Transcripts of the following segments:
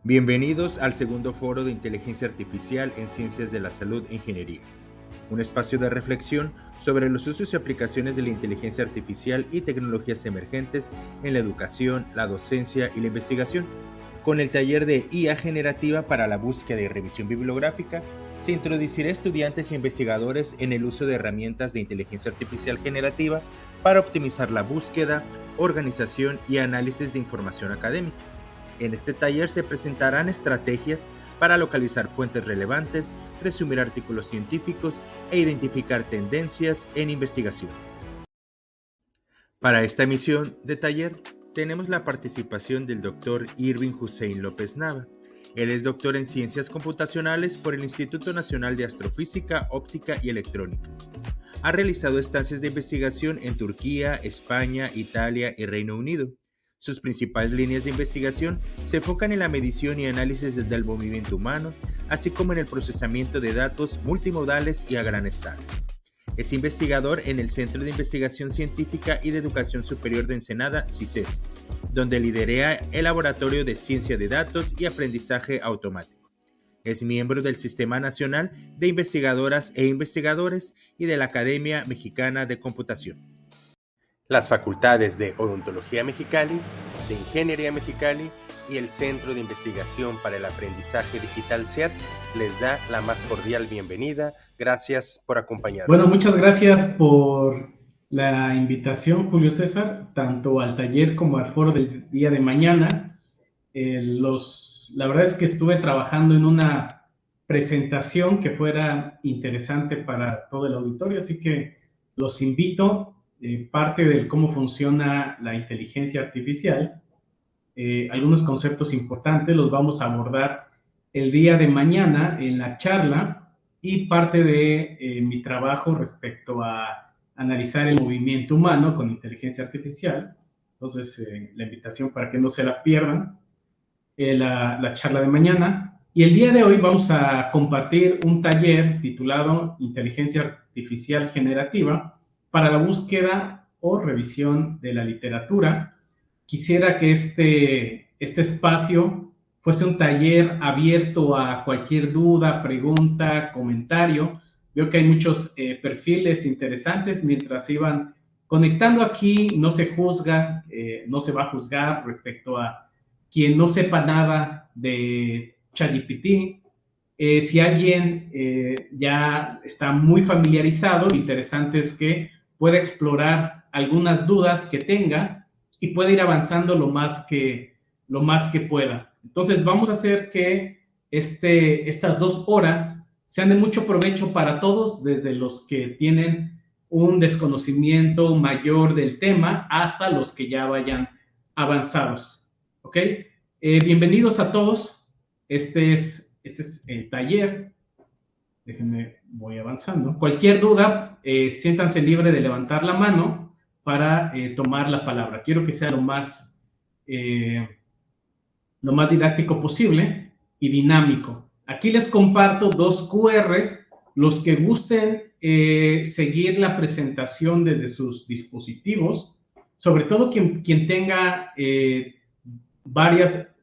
Bienvenidos al segundo foro de Inteligencia Artificial en Ciencias de la Salud e Ingeniería, un espacio de reflexión sobre los usos y aplicaciones de la inteligencia artificial y tecnologías emergentes en la educación, la docencia y la investigación. Con el taller de IA generativa para la búsqueda y revisión bibliográfica, se introducirá a estudiantes e investigadores en el uso de herramientas de inteligencia artificial generativa para optimizar la búsqueda, organización y análisis de información académica. En este taller se presentarán estrategias para localizar fuentes relevantes, resumir artículos científicos e identificar tendencias en investigación. Para esta emisión de taller tenemos la participación del Dr. Irving Hussein López Nava. Él es doctor en Ciencias Computacionales por el Instituto Nacional de Astrofísica, Óptica y Electrónica. Ha realizado estancias de investigación en Turquía, España, Italia y Reino Unido. Sus principales líneas de investigación se enfocan en la medición y análisis del movimiento humano, así como en el procesamiento de datos multimodales y a gran escala. Es investigador en el Centro de Investigación Científica y de Educación Superior de Ensenada, CICES, donde lidera el Laboratorio de Ciencia de Datos y Aprendizaje Automático. Es miembro del Sistema Nacional de Investigadoras e Investigadores y de la Academia Mexicana de Computación. Las facultades de Odontología Mexicali, de Ingeniería Mexicali y el Centro de Investigación para el Aprendizaje Digital CEAT les da la más cordial bienvenida. Gracias por acompañarnos. Bueno, muchas gracias por la invitación, Julio César, tanto al taller como al foro del día de mañana. La verdad es que estuve trabajando en una presentación que fuera interesante para todo el auditorio, así que los invito. Parte de cómo funciona la inteligencia artificial, algunos conceptos importantes los vamos a abordar el día de mañana en la charla y parte de mi trabajo respecto a analizar el movimiento humano con inteligencia artificial. Entonces, la invitación para que no se la pierdan, la charla de mañana. Y el día de hoy vamos a compartir un taller titulado Inteligencia Artificial Generativa para la búsqueda o revisión de la literatura. Quisiera que este espacio fuese un taller abierto a cualquier duda, pregunta, comentario. Veo que hay muchos perfiles interesantes. Mientras iban conectando aquí, no se juzga, no se va a juzgar respecto a quien no sepa nada de ChatGPT. Si alguien ya está muy familiarizado, lo interesante es que pueda explorar algunas dudas que tenga y pueda ir avanzando lo más que pueda. Entonces, vamos a hacer que estas 2 horas sean de mucho provecho para todos, desde los que tienen un desconocimiento mayor del tema hasta los que ya vayan avanzados. ¿Ok? Bienvenidos a todos. Este es el taller. Déjenme, voy avanzando. Cualquier duda, siéntanse libre de levantar la mano para tomar la palabra. Quiero que sea lo más didáctico posible y dinámico. Aquí les comparto 2 QRs. Los que gusten seguir la presentación desde sus dispositivos, sobre todo quien tenga varias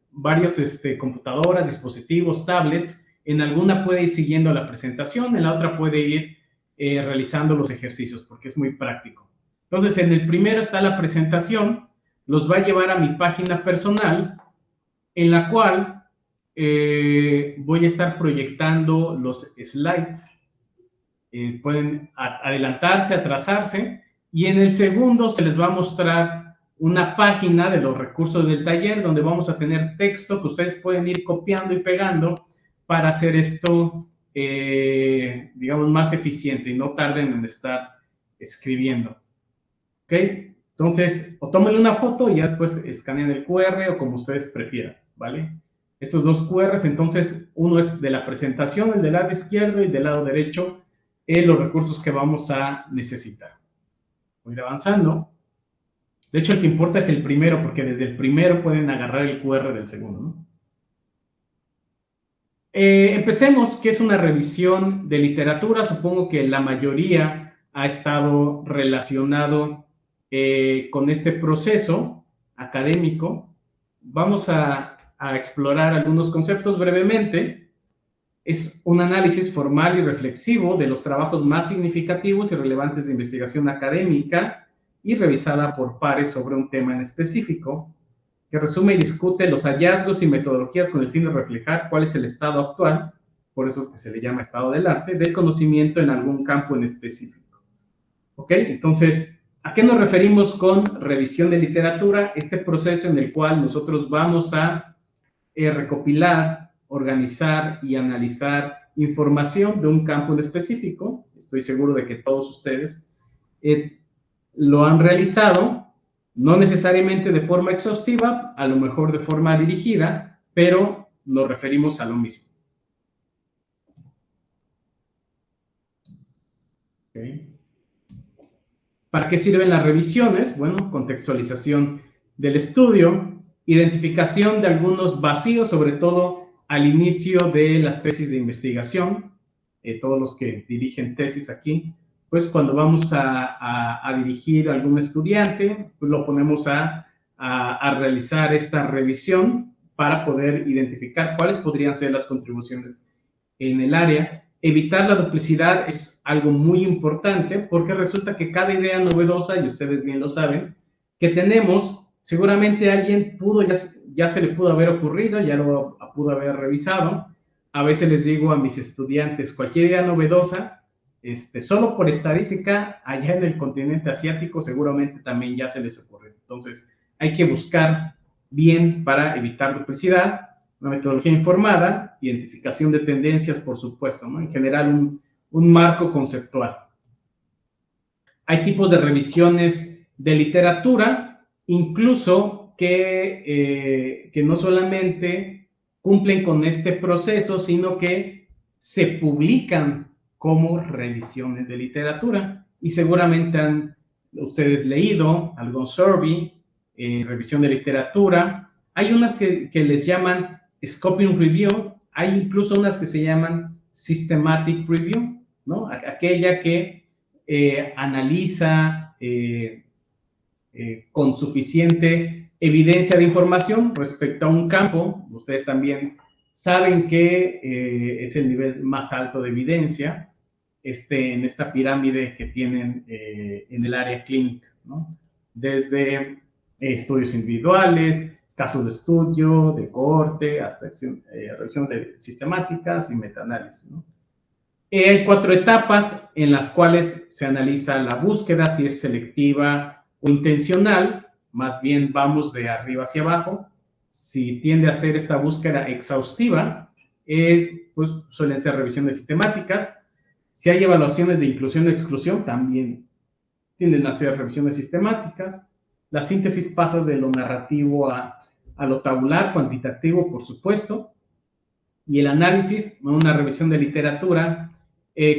computadoras, dispositivos, tablets. En alguna puede ir siguiendo la presentación, en la otra puede ir realizando los ejercicios, porque es muy práctico. Entonces, en el primero está la presentación, los va a llevar a mi página personal, en la cual voy a estar proyectando los slides. Pueden adelantarse, atrasarse, y en el segundo se les va a mostrar una página de los recursos del taller donde vamos a tener texto que ustedes pueden ir copiando y pegando para hacer esto, digamos, más eficiente y no tarden en estar escribiendo. ¿Ok? Entonces, o tómenle una foto y ya después escaneen el QR o como ustedes prefieran, ¿vale? Estos 2 QRs, entonces, uno es de la presentación, el del lado izquierdo, y del lado derecho, los recursos que vamos a necesitar. Voy a ir avanzando. De hecho, el que importa es el primero, porque desde el primero pueden agarrar el QR del segundo, ¿no? Empecemos, ¿qué es una revisión de literatura? Supongo que la mayoría ha estado relacionado con este proceso académico. Vamos a a explorar algunos conceptos brevemente. Es un análisis formal y reflexivo de los trabajos más significativos y relevantes de investigación académica y revisada por pares sobre un tema en específico, que resume y discute los hallazgos y metodologías con el fin de reflejar cuál es el estado actual, por eso es que se le llama estado del arte, del conocimiento en algún campo en específico. ¿Ok? Entonces, ¿a qué nos referimos con revisión de literatura? Este proceso en el cual nosotros vamos a recopilar, organizar y analizar información de un campo en específico. Estoy seguro de que todos ustedes lo han realizado, no necesariamente de forma exhaustiva, a lo mejor de forma dirigida, pero nos referimos a lo mismo. Okay. ¿Para qué sirven las revisiones? Bueno, contextualización del estudio, identificación de algunos vacíos, sobre todo al inicio de las tesis de investigación. Todos los que dirigen tesis aquí, pues cuando vamos a dirigir a algún estudiante, pues lo ponemos a realizar esta revisión para poder identificar cuáles podrían ser las contribuciones en el área. Evitar la duplicidad es algo muy importante porque resulta que cada idea novedosa, y ustedes bien lo saben, que tenemos, seguramente alguien ya se le pudo haber ocurrido, ya lo pudo haber revisado. A veces les digo a mis estudiantes, cualquier idea novedosa, solo por estadística, allá en el continente asiático seguramente también ya se les ocurrió. Entonces, hay que buscar bien para evitar duplicidad, una metodología informada, identificación de tendencias, por supuesto, ¿no? En general, un marco conceptual. Hay tipos de revisiones de literatura, incluso que no solamente cumplen con este proceso, sino que se publican como revisiones de literatura. Y seguramente han ustedes leído algún survey, revisión de literatura. Hay unas que les llaman scoping review, hay incluso unas que se llaman systematic review, ¿no? Aquella que analiza con suficiente evidencia de información respecto a un campo. Ustedes también saben que es el nivel más alto de evidencia en esta pirámide que tienen en el área clínica, ¿no? Desde estudios individuales, casos de estudio, de cohorte, hasta revisiones de sistemáticas y metaanálisis, ¿no? Hay 4 etapas en las cuales se analiza la búsqueda, si es selectiva o intencional, más bien vamos de arriba hacia abajo. Si tiende a ser esta búsqueda exhaustiva, pues suelen ser revisiones sistemáticas. Si hay evaluaciones de inclusión o exclusión, también tienden a ser revisiones sistemáticas. La síntesis pasa de lo narrativo a lo tabular, cuantitativo, por supuesto. Y el análisis, una revisión de literatura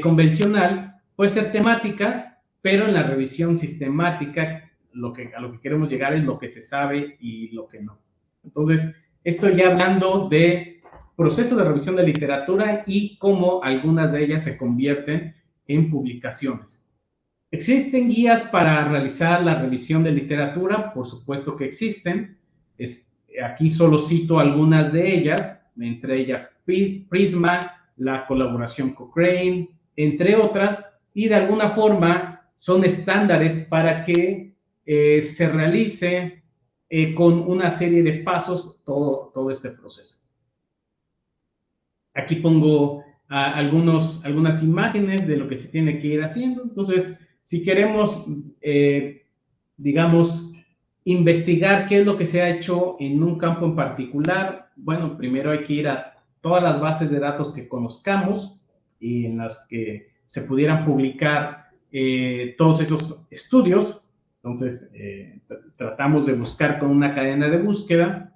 convencional, puede ser temática, pero en la revisión sistemática a lo que queremos llegar es lo que se sabe y lo que no. Entonces, estoy ya hablando de proceso de revisión de literatura y cómo algunas de ellas se convierten en publicaciones. ¿Existen guías para realizar la revisión de literatura? Por supuesto que existen. Aquí solo cito algunas de ellas, entre ellas Prisma, la colaboración Cochrane, entre otras, y de alguna forma son estándares para que se realice con una serie de pasos todo este proceso. Aquí pongo algunas imágenes de lo que se tiene que ir haciendo. Entonces, si queremos, digamos, investigar qué es lo que se ha hecho en un campo en particular, bueno, primero hay que ir a todas las bases de datos que conozcamos y en las que se pudieran publicar todos estos estudios. Entonces, tratamos de buscar con una cadena de búsqueda.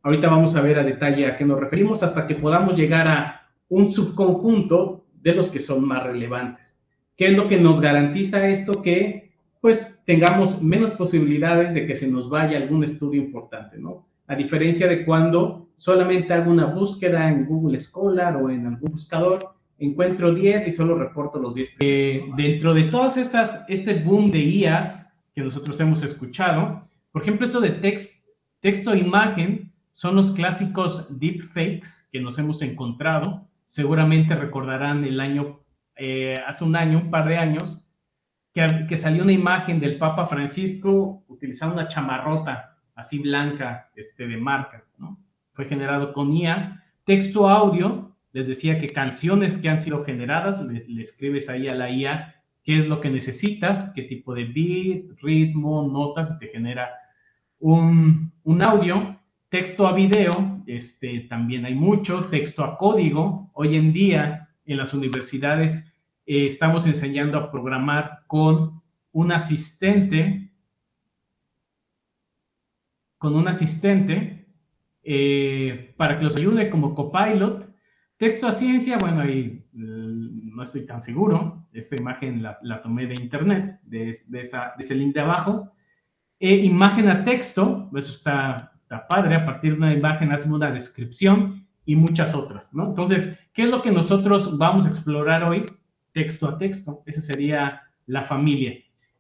Ahorita vamos a ver a detalle a qué nos referimos hasta que podamos llegar a un subconjunto de los que son más relevantes. ¿Qué es lo que nos garantiza esto? Que pues tengamos menos posibilidades de que se nos vaya algún estudio importante, ¿no? A diferencia de cuando solamente hago una búsqueda en Google Scholar o en algún buscador, encuentro 10 y solo reporto los 10. Dentro de todas este boom de IAs que nosotros hemos escuchado, por ejemplo, eso de texto-imagen, son los clásicos deepfakes que nos hemos encontrado. Seguramente recordarán el año, hace un año, un par de años, que salió una imagen del Papa Francisco utilizando una chamarrota así blanca de marca, ¿no? Fue generado con IA, texto audio, les decía que canciones que han sido generadas, le escribes ahí a la IA qué es lo que necesitas, qué tipo de beat, ritmo, notas, y te genera un audio, texto a video, también hay mucho, texto a código. Hoy en día en las universidades estamos enseñando a programar con un asistente, para que los ayude como copilot. Texto a ciencia, bueno, ahí no estoy tan seguro. Esta imagen la tomé de internet, de ese link de abajo. Imagen a texto, eso está padre. A partir de una imagen hacemos una descripción y muchas otras, ¿no? Entonces, ¿qué es lo que nosotros vamos a explorar hoy? Texto a texto, esa sería la familia.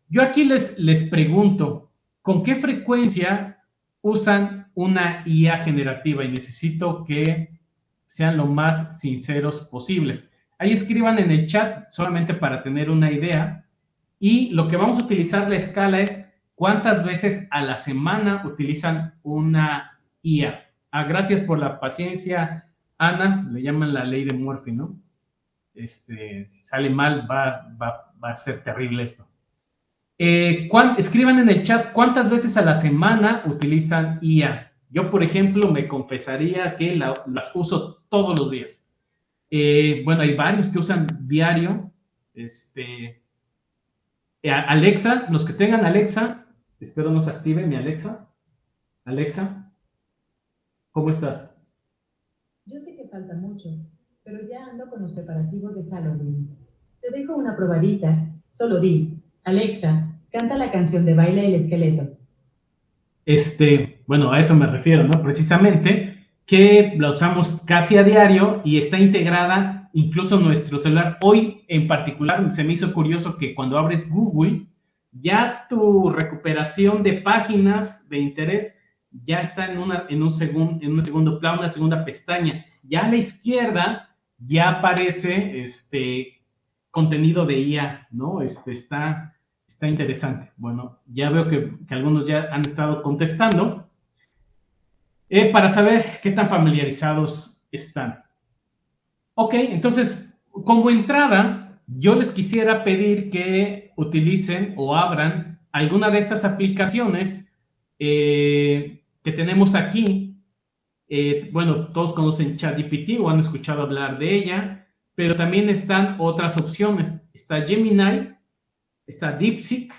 Yo aquí les pregunto, ¿con qué frecuencia usan una IA generativa? Y necesito que sean lo más sinceros posibles. Ahí escriban en el chat solamente para tener una idea. Y lo que vamos a utilizar la escala es cuántas veces a la semana utilizan una IA. Gracias por la paciencia, Ana. Le llaman la ley de Murphy, ¿no? Si sale mal, va a ser terrible esto. Escriban en el chat cuántas veces a la semana utilizan IA. Yo, por ejemplo, me confesaría que las uso todos los días. Bueno, hay varios que usan diario. Alexa, los que tengan Alexa, espero no se active mi Alexa. Alexa, ¿cómo estás? Yo sé que falta mucho, pero ya ando con los preparativos de Halloween. Te dejo una probadita. Solo di, Alexa, canta la canción de Baila el Esqueleto. Bueno, a eso me refiero, ¿no? Precisamente, que la usamos casi a diario y está integrada incluso en nuestro celular. Hoy, en particular, se me hizo curioso que cuando abres Google, ya tu recuperación de páginas de interés ya está en un segundo plano, una segunda pestaña. Ya a la izquierda ya aparece contenido de IA, ¿no? Está interesante. Bueno, ya veo que algunos ya han estado contestando. Para saber qué tan familiarizados están. Ok, entonces, como entrada, yo les quisiera pedir que utilicen o abran alguna de esas aplicaciones que tenemos aquí. Bueno, todos conocen ChatGPT o han escuchado hablar de ella, pero también están otras opciones. Está Gemini, está DeepSeek,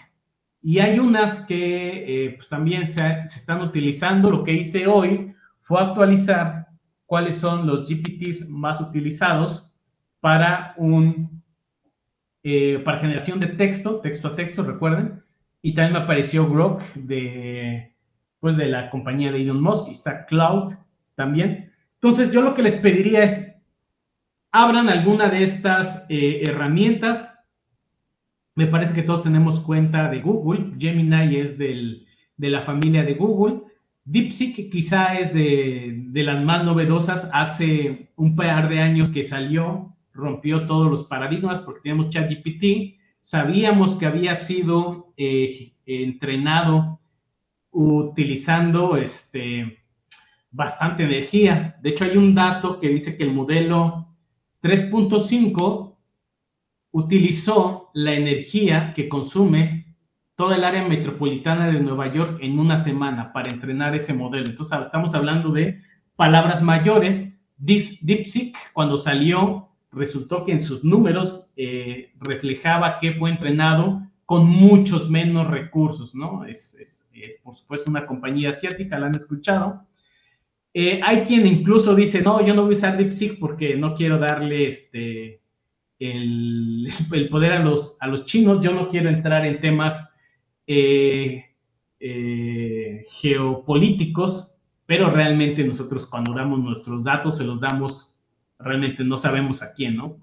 y hay unas que pues también se están utilizando. Lo que hice hoy fue actualizar cuáles son los GPTs más utilizados para para generación de texto a texto, recuerden. Y también me apareció Grok de la compañía de Elon Musk, y está Cloud también. Entonces, yo lo que les pediría es, abran alguna de estas herramientas. Me parece que todos tenemos cuenta de Google. Gemini es de la familia de Google. DeepSeek quizá es de las más novedosas. Hace un par de años que salió, rompió todos los paradigmas porque teníamos ChatGPT. Sabíamos que había sido entrenado utilizando bastante energía. De hecho, hay un dato que dice que el modelo 3.5 utilizó la energía que consume toda el área metropolitana de Nueva York en una semana para entrenar ese modelo. Entonces, estamos hablando de palabras mayores. DeepSeek, cuando salió, resultó que en sus números reflejaba que fue entrenado con muchos menos recursos, ¿no? Es por supuesto una compañía asiática, la han escuchado. Hay quien incluso dice, no, yo no voy a usar DeepSeek porque no quiero darle el poder a los chinos. Yo no quiero entrar en temas geopolíticos, pero realmente nosotros cuando damos nuestros datos se los damos, realmente no sabemos a quién, ¿no?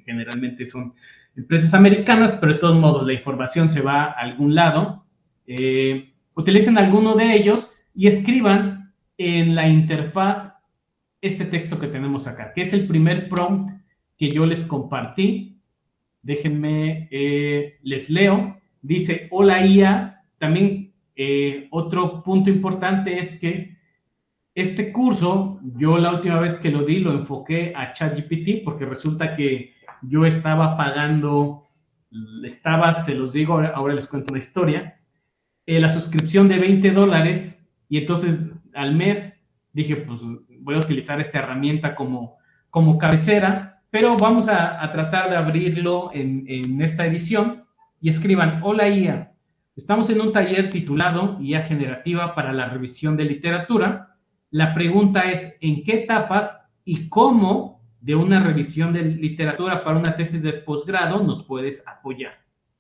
Generalmente son empresas americanas, pero de todos modos la información se va a algún lado. Utilicen alguno de ellos y escriban en la interfaz este texto que tenemos acá, que es el primer prompt que yo les compartí. Déjenme, les leo. Dice, hola IA. También otro punto importante es que este curso, yo la última vez que lo di, lo enfoqué a ChatGPT, porque resulta que yo estaba pagando, se los digo, ahora les cuento una historia, la suscripción de $20, y entonces al mes dije, pues voy a utilizar esta herramienta como cabecera, pero vamos a tratar de abrirlo en esta edición, y escriban, hola IA, estamos en un taller titulado IA Generativa para la Revisión de Literatura. La pregunta es, ¿en qué etapas y cómo de una revisión de literatura para una tesis de posgrado nos puedes apoyar?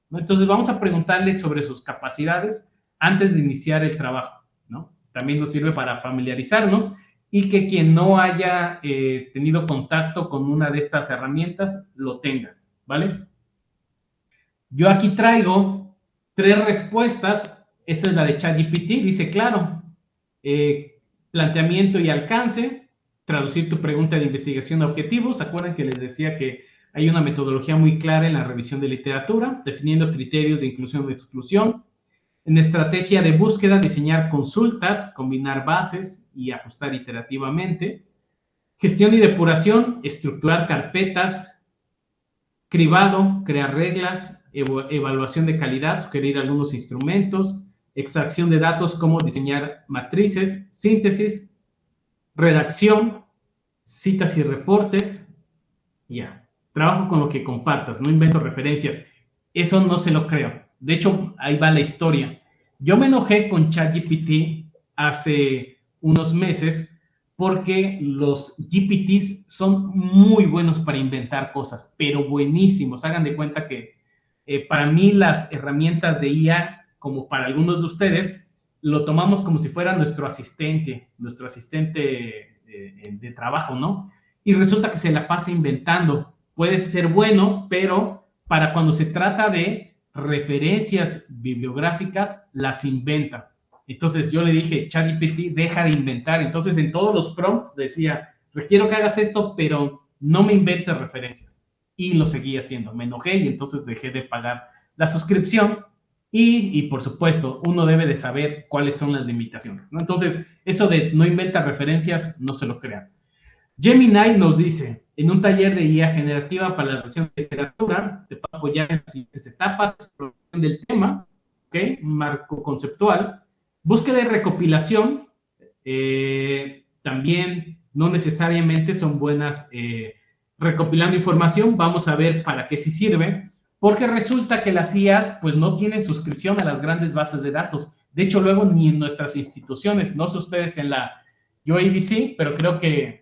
¿No? Entonces vamos a preguntarle sobre sus capacidades antes de iniciar el trabajo, ¿no? También nos sirve para familiarizarnos y que quien no haya tenido contacto con una de estas herramientas lo tenga, ¿vale? Yo aquí traigo 3 respuestas. Esta es la de ChatGPT. Dice, claro, planteamiento y alcance, traducir tu pregunta de investigación a objetivos. ¿Se acuerdan que les decía que hay una metodología muy clara en la revisión de literatura, definiendo criterios de inclusión o exclusión? En estrategia de búsqueda, diseñar consultas, combinar bases y ajustar iterativamente. Gestión y depuración, estructurar carpetas. Cribado, crear reglas. Evaluación de calidad, sugerir algunos instrumentos. Extracción de datos, como diseñar matrices. Síntesis, redacción, citas y reportes. Ya. Trabajo con lo que compartas, no invento referencias. Eso no se lo creo. De hecho, ahí va la historia. Yo me enojé con ChatGPT hace unos meses porque los GPTs son muy buenos para inventar cosas, pero buenísimos. Hagan de cuenta que para mí las herramientas de IA, como para algunos de ustedes, lo tomamos como si fuera nuestro asistente de trabajo, ¿no? Y resulta que se la pasa inventando. Puede ser bueno, pero para cuando se trata de referencias bibliográficas, las inventa. Entonces yo le dije, ChatGPT, deja de inventar. Entonces en todos los prompts decía, requiero que hagas esto, pero no me inventes referencias. Y lo seguí haciendo. Me enojé y entonces dejé de pagar la suscripción. Y por supuesto, uno debe de saber cuáles son las limitaciones, ¿no? Entonces, eso de no inventa referencias, no se lo crean. Gemini nos dice, en un taller de IA generativa para la revisión de literatura, te puedo apoyar en las siguientes etapas: exploración del tema, ¿okay? Marco conceptual, búsqueda y recopilación, también no necesariamente son buenas recopilando información. Vamos a ver para qué sí sirve, porque resulta que las IAs pues no tienen suscripción a las grandes bases de datos. De hecho, luego ni en nuestras instituciones, no sé ustedes en la UABC, pero creo que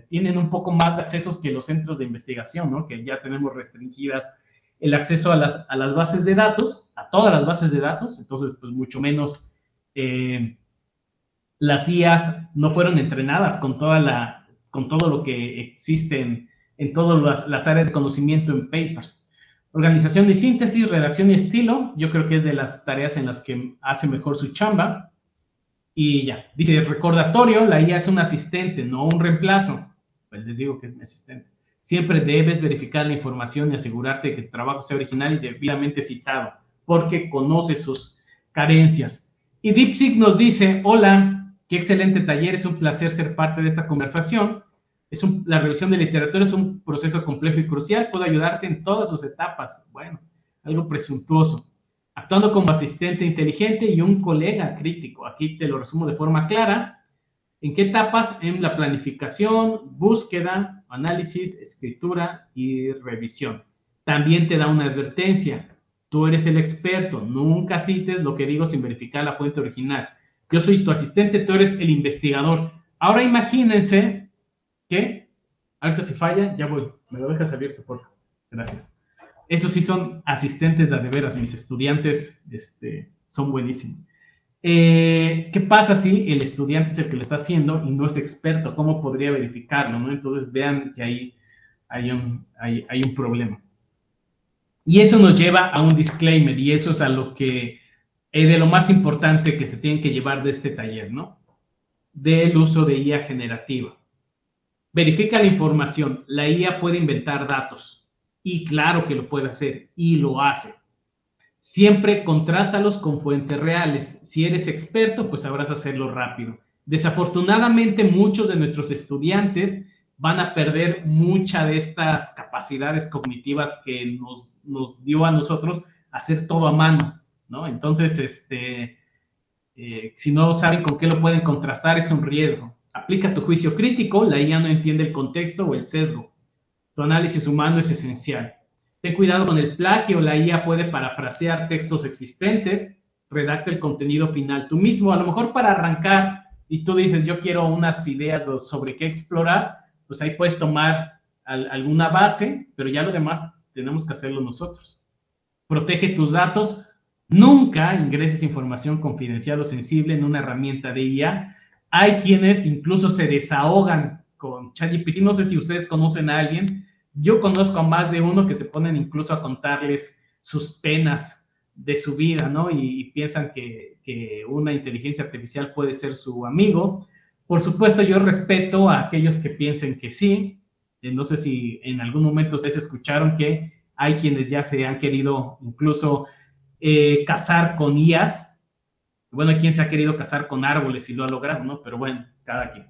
tienen un poco más de accesos que los centros de investigación, ¿no? Que ya tenemos restringidas el acceso a las bases de datos, a todas las bases de datos. Entonces, pues mucho menos las IAs no fueron entrenadas con todo lo que existe en todas las áreas de conocimiento en papers. Organización y síntesis, redacción y estilo, yo creo que es de las tareas en las que hace mejor su chamba. Y ya, dice recordatorio, la IA es un asistente, no un reemplazo. Pues les digo que es mi asistente. Siempre debes verificar la información y asegurarte de que tu trabajo sea original y debidamente citado, porque conoce sus carencias. Y DeepSeek nos dice, hola, qué excelente taller, es un placer ser parte de esta conversación. La revisión de literatura es un proceso complejo y crucial, puedo ayudarte en todas sus etapas. Bueno, algo presuntuoso. Actuando como asistente inteligente y un colega crítico. Aquí te lo resumo de forma clara. ¿En qué etapas? En la planificación, búsqueda, análisis, escritura y revisión. También te da una advertencia. Tú eres el experto. Nunca cites lo que digo sin verificar la fuente original. Yo soy tu asistente, tú eres el investigador. Ahora imagínense que, ahorita si falla, ya voy. Me lo dejas abierto, por favor. Gracias. Esos sí son asistentes de veras. Mis estudiantes son buenísimos. ¿Qué pasa si el estudiante es el que lo está haciendo y no es experto? ¿Cómo podría verificarlo, no? Entonces vean que ahí hay un problema. Y eso nos lleva a un disclaimer, y eso es a lo que de lo más importante que se tienen que llevar de este taller, ¿no? del uso de IA generativa. Verifica la información. La IA puede inventar datos. Y claro que lo puede hacer. Y lo hace. Siempre contrástalos con fuentes reales. Si eres experto, pues sabrás hacerlo rápido. Desafortunadamente, muchos de nuestros estudiantes van a perder muchas de estas capacidades cognitivas que nos dio a nosotros hacer todo a mano, ¿no? Entonces, si no saben con qué lo pueden contrastar, es un riesgo. Aplica tu juicio crítico, la IA no entiende el contexto o el sesgo. Tu análisis humano es esencial. Ten cuidado con el plagio, la IA puede parafrasear textos existentes, redacta el contenido final tú mismo, a lo mejor para arrancar, y tú dices, yo quiero unas ideas sobre qué explorar, pues ahí puedes tomar alguna base, pero ya lo demás tenemos que hacerlo nosotros. Protege tus datos. Nunca ingreses información confidencial o sensible en una herramienta de IA. Hay quienes incluso se desahogan con ChatGPT. No sé si ustedes conocen a alguien. Yo conozco a más de uno que se ponen incluso a contarles sus penas de su vida, ¿no? Y piensan que una inteligencia artificial puede ser su amigo. Por supuesto, yo respeto a aquellos que piensen que sí. No sé si en algún momento ustedes escucharon que hay quienes ya se han querido incluso casar con IAs. Bueno, hay quien se ha querido casar con árboles y lo ha logrado, ¿no? Pero bueno, cada quien.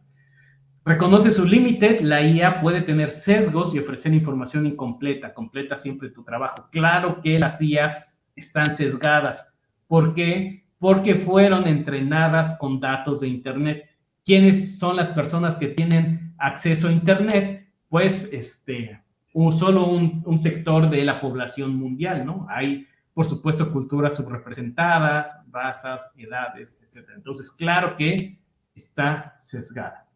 Reconoce sus límites. La IA puede tener sesgos y ofrecer información incompleta. Completa siempre tu trabajo. Claro que las IAs están sesgadas. ¿Por qué? Porque fueron entrenadas con datos de Internet. ¿Quiénes son las personas que tienen acceso a Internet? Pues solo un sector de la población mundial, ¿no? Hay, por supuesto, culturas subrepresentadas, razas, edades, etc. Entonces, claro que está sesgada.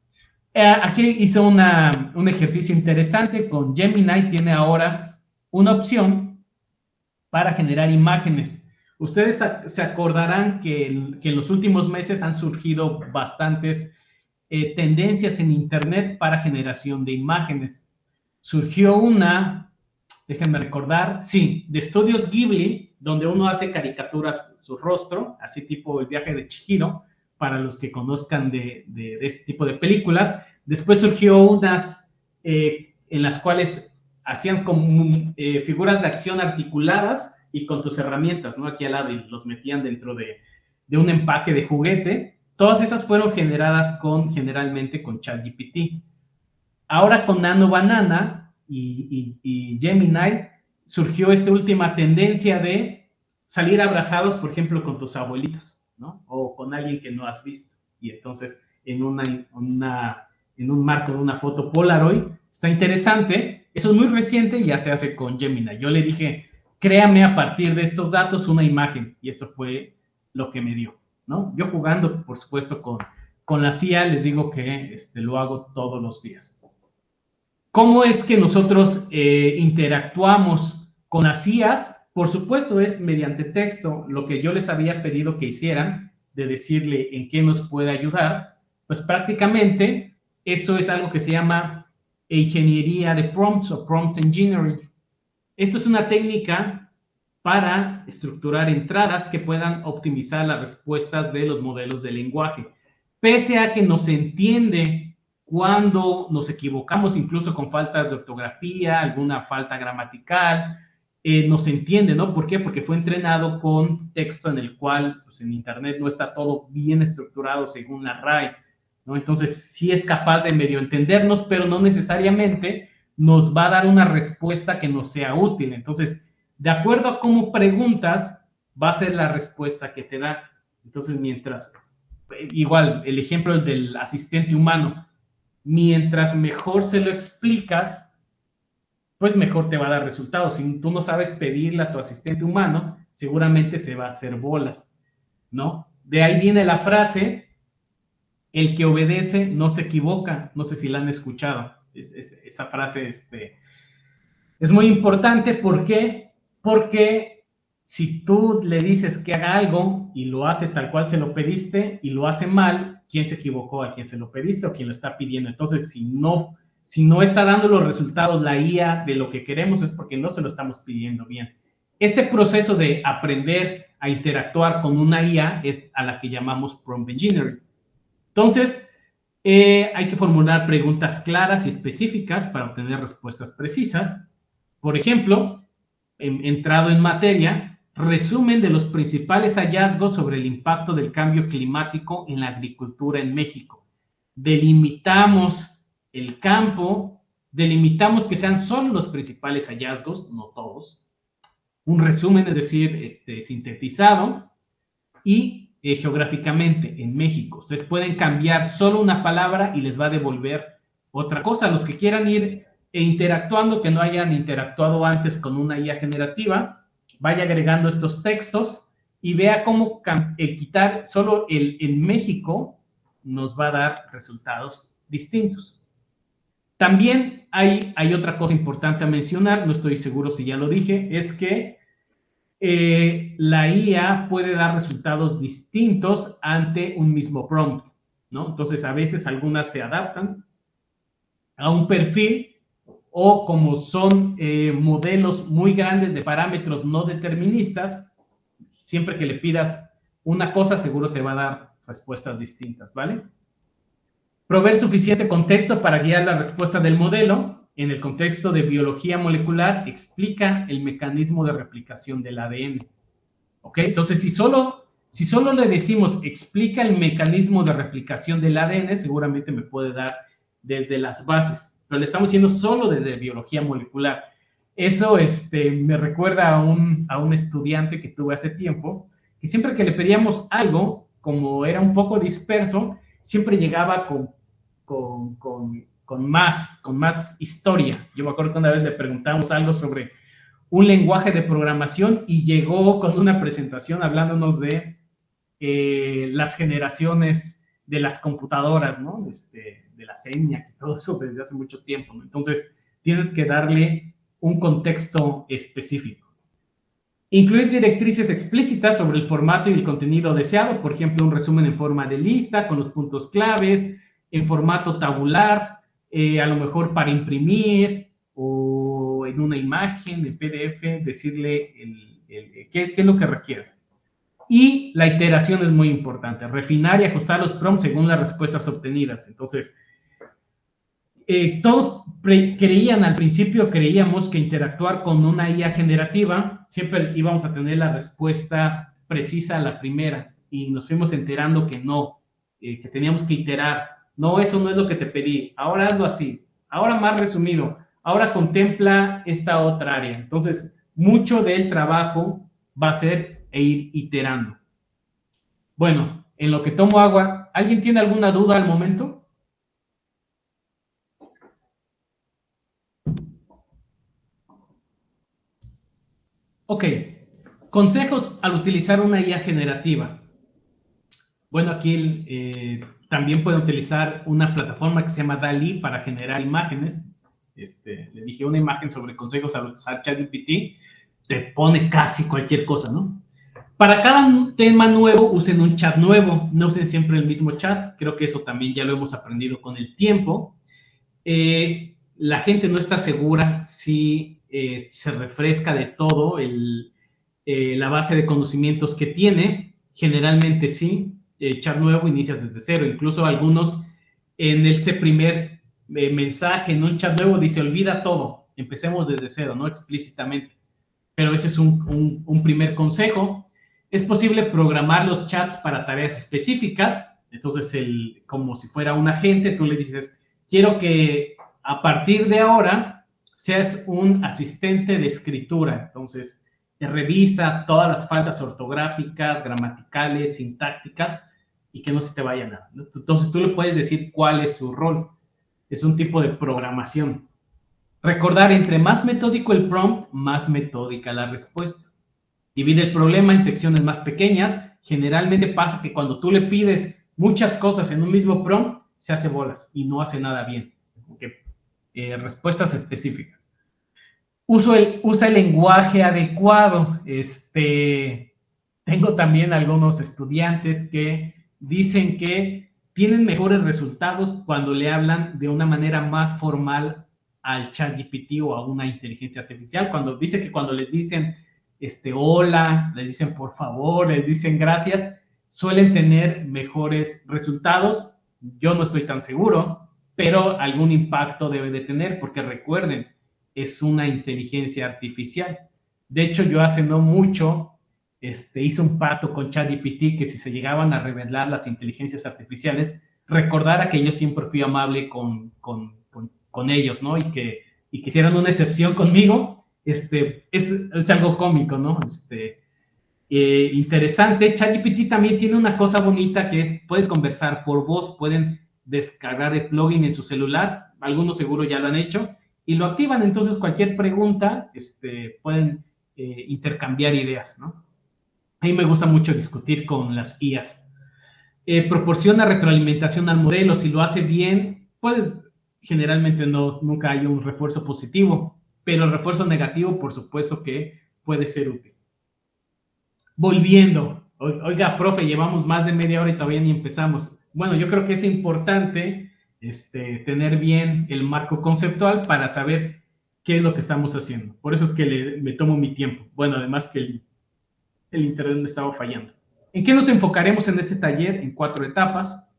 Aquí hice un ejercicio interesante con Gemini. Tiene ahora una opción para generar imágenes. Ustedes se acordarán que en los últimos meses han surgido bastantes tendencias en Internet para generación de imágenes. Surgió una, déjenme recordar, sí, de Estudios Ghibli, donde uno hace caricaturas su rostro, así tipo El viaje de Chihiro, para los que conozcan de este tipo de películas. Después surgió unas en las cuales hacían como figuras de acción articuladas y con tus herramientas, ¿no? Aquí al lado, y los metían dentro de un empaque de juguete. Todas esas fueron generadas generalmente con ChatGPT. Ahora con Nano Banana y Gemini surgió esta última tendencia de salir abrazados, por ejemplo, con tus abuelitos, ¿no? O con alguien que no has visto. Y entonces, en un marco de una foto Polaroid, está interesante. Eso es muy reciente y ya se hace con Gemini. Yo le dije, créame a partir de estos datos una imagen, y esto fue lo que me dio, ¿no? Yo jugando, por supuesto, con la CIA, les digo que lo hago todos los días. ¿Cómo es que nosotros interactuamos con las IAs? Por supuesto, es mediante texto. Lo que yo les había pedido que hicieran, de decirle en qué nos puede ayudar, pues prácticamente eso es algo que se llama ingeniería de prompts o prompt engineering. Esto es una técnica para estructurar entradas que puedan optimizar las respuestas de los modelos de lenguaje. Pese a que no se entiende cuando nos equivocamos, incluso con faltas de ortografía, alguna falta gramatical, nos entiende, ¿no? ¿Por qué? Porque fue entrenado con texto en el cual, pues en Internet no está todo bien estructurado según la RAE, ¿no? Entonces, sí es capaz de medio entendernos, pero no necesariamente nos va a dar una respuesta que nos sea útil. Entonces, de acuerdo a cómo preguntas, va a ser la respuesta que te da. Entonces, igual, el ejemplo del asistente humano, mientras mejor se lo explicas, pues mejor te va a dar resultados. Si tú no sabes pedirle a tu asistente humano, seguramente se va a hacer bolas, ¿no? De ahí viene la frase, el que obedece no se equivoca. No sé si la han escuchado. Esa frase es muy importante. ¿Por qué? Porque si tú le dices que haga algo y lo hace tal cual se lo pediste y lo hace mal, ¿quién se equivocó? ¿A quién se lo pediste o quién lo está pidiendo? Entonces, si no está dando los resultados la IA de lo que queremos, es porque no se lo estamos pidiendo bien. Este proceso de aprender a interactuar con una IA es a la que llamamos prompt engineering. Entonces, Hay que formular preguntas claras y específicas para obtener respuestas precisas. Por ejemplo, entrado en materia, resumen de los principales hallazgos sobre el impacto del cambio climático en la agricultura en México. Delimitamos el campo, delimitamos que sean solo los principales hallazgos, no todos. Un resumen, es decir, sintetizado, y geográficamente en México. Ustedes pueden cambiar solo una palabra y les va a devolver otra cosa. Los que quieran ir interactuando, que no hayan interactuado antes con una IA generativa, vaya agregando estos textos y vea cómo quitar solo el en México nos va a dar resultados distintos. También hay otra cosa importante a mencionar, no estoy seguro si ya lo dije, es que la IA puede dar resultados distintos ante un mismo prompt, ¿no? Entonces, a veces algunas se adaptan a un perfil o como son modelos muy grandes de parámetros no deterministas, siempre que le pidas una cosa, seguro te va a dar respuestas distintas, ¿vale? Proveer suficiente contexto para guiar la respuesta del modelo. En el contexto de biología molecular, explica el mecanismo de replicación del ADN. ¿Ok? Entonces, si solo le decimos explica el mecanismo de replicación del ADN, seguramente me puede dar desde las bases. Pero le estamos diciendo solo desde biología molecular. Eso me recuerda a un estudiante que tuve hace tiempo, que siempre que le pedíamos algo, como era un poco disperso, siempre llegaba con más historia. Yo me acuerdo que una vez le preguntamos algo sobre un lenguaje de programación y llegó con una presentación hablándonos de las generaciones de las computadoras, ¿no? De la ENIAC y todo eso desde hace mucho tiempo, ¿no? Entonces, tienes que darle un contexto específico. Incluir directrices explícitas sobre el formato y el contenido deseado, por ejemplo, un resumen en forma de lista con los puntos claves, en formato tabular, a lo mejor para imprimir o en una imagen, en PDF, decirle qué es lo que requieres. Y la iteración es muy importante, refinar y ajustar los prompts según las respuestas obtenidas. Entonces, todos al principio creíamos que interactuar con una IA generativa, siempre íbamos a tener la respuesta precisa a la primera, y nos fuimos enterando que no, que teníamos que iterar. No, eso no es lo que te pedí, ahora hazlo así, ahora más resumido, ahora contempla esta otra área. Entonces, mucho del trabajo va a ser ir iterando. Bueno, en lo que tomo agua, ¿alguien tiene alguna duda al momento? Ok, consejos al utilizar una IA generativa. Bueno, aquí también pueden utilizar una plataforma que se llama DALL-E para generar imágenes. Le dije una imagen sobre consejos al usar ChatGPT, te pone casi cualquier cosa, ¿no? Para cada tema nuevo, usen un chat nuevo, no usen siempre el mismo chat. Creo que eso también ya lo hemos aprendido con el tiempo. La gente no está segura si se refresca de todo la base de conocimientos que tiene. Generalmente sí, chat nuevo inicias desde cero. Incluso algunos en ese primer mensaje en un chat nuevo dice olvida todo, empecemos desde cero, no explícitamente. Pero ese es un primer consejo. Es posible programar los chats para tareas específicas. Entonces, como si fuera un agente, tú le dices, quiero que a partir de ahora seas un asistente de escritura. Entonces, te revisa todas las faltas ortográficas, gramaticales, sintácticas, y que no se te vaya nada, ¿no? Entonces, tú le puedes decir cuál es su rol. Es un tipo de programación. Recordar, entre más metódico el prompt, más metódica la respuesta. Divide el problema en secciones más pequeñas. Generalmente pasa que cuando tú le pides muchas cosas en un mismo prompt, se hace bolas y no hace nada bien. Respuestas específicas. Usa el lenguaje adecuado. Tengo también algunos estudiantes que dicen que tienen mejores resultados cuando le hablan de una manera más formal al ChatGPT o a una inteligencia artificial. Dice que cuando les dicen hola, les dicen por favor, les dicen gracias, suelen tener mejores resultados Yo no estoy tan seguro, pero algún impacto debe de tener, porque recuerden, es una inteligencia artificial. De hecho, yo hace no mucho hice un pacto con ChatGPT que si se llegaban a revelar las inteligencias artificiales, recordara que yo siempre fui amable con ellos, ¿no? Y que hicieran una excepción conmigo, es algo cómico, ¿no? Interesante. ChatGPT también tiene una cosa bonita que es, puedes conversar por voz, pueden descargar el plugin en su celular, algunos seguro ya lo han hecho, y lo activan, entonces cualquier pregunta, pueden intercambiar ideas, ¿no? A mí me gusta mucho discutir con las IAs. Proporciona retroalimentación al modelo, si lo hace bien, pues generalmente nunca hay un refuerzo positivo, pero el refuerzo negativo, por supuesto que puede ser útil. Volviendo, oiga, profe, llevamos más de media hora y todavía ni empezamos. Bueno, yo creo que es importante tener bien el marco conceptual para saber qué es lo que estamos haciendo. Por eso es que me tomo mi tiempo. Bueno, además que el internet me estaba fallando. ¿En qué nos enfocaremos en este taller? En 4 etapas.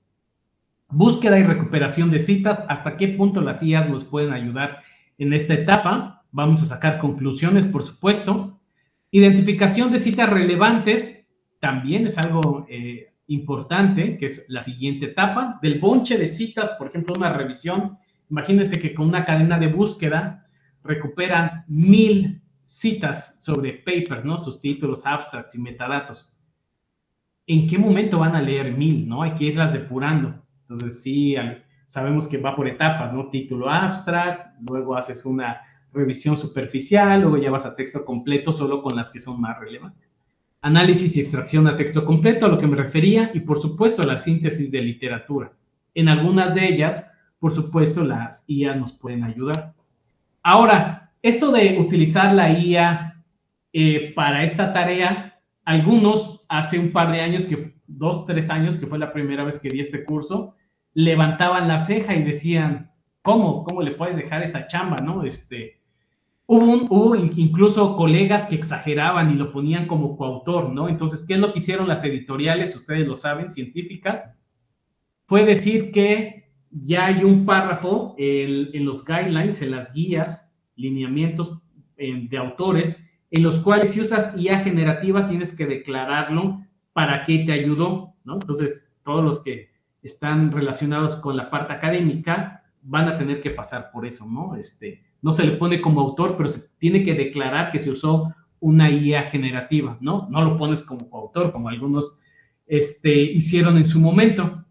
Búsqueda y recuperación de citas. ¿Hasta qué punto las IAs nos pueden ayudar en esta etapa? Vamos a sacar conclusiones, por supuesto. Identificación de citas relevantes. También es algo importante, que es la siguiente etapa. Del bonche de citas, por ejemplo, una revisión. Imagínense que con una cadena de búsqueda recuperan 1000 citas sobre papers, ¿no? Sus títulos, abstracts y metadatos. ¿En qué momento van a leer 1000, no? Hay que irlas depurando. Entonces, sí, sabemos que va por etapas, ¿no? Título abstract, luego haces una revisión superficial, luego ya vas a texto completo solo con las que son más relevantes. Análisis y extracción a texto completo, a lo que me refería, y por supuesto la síntesis de literatura. En algunas de ellas, por supuesto, las IA nos pueden ayudar. Ahora, esto de utilizar la IA para esta tarea, algunos hace un par de años, 2, 3 años, que fue la primera vez que di este curso, levantaban la ceja y decían, ¿cómo le puedes dejar esa chamba, no? Hubo incluso colegas que exageraban y lo ponían como coautor, ¿no? Entonces, ¿qué es lo que hicieron las editoriales? Ustedes lo saben, científicas. Fue decir que ya hay un párrafo en los guidelines, en las guías, lineamientos de autores, en los cuales si usas IA generativa tienes que declararlo para qué te ayudó, ¿no? Entonces, todos los que están relacionados con la parte académica van a tener que pasar por eso, ¿no? No se le pone como autor, pero se tiene que declarar que se usó una IA generativa, ¿no? No lo pones como coautor, como algunos hicieron en su momento.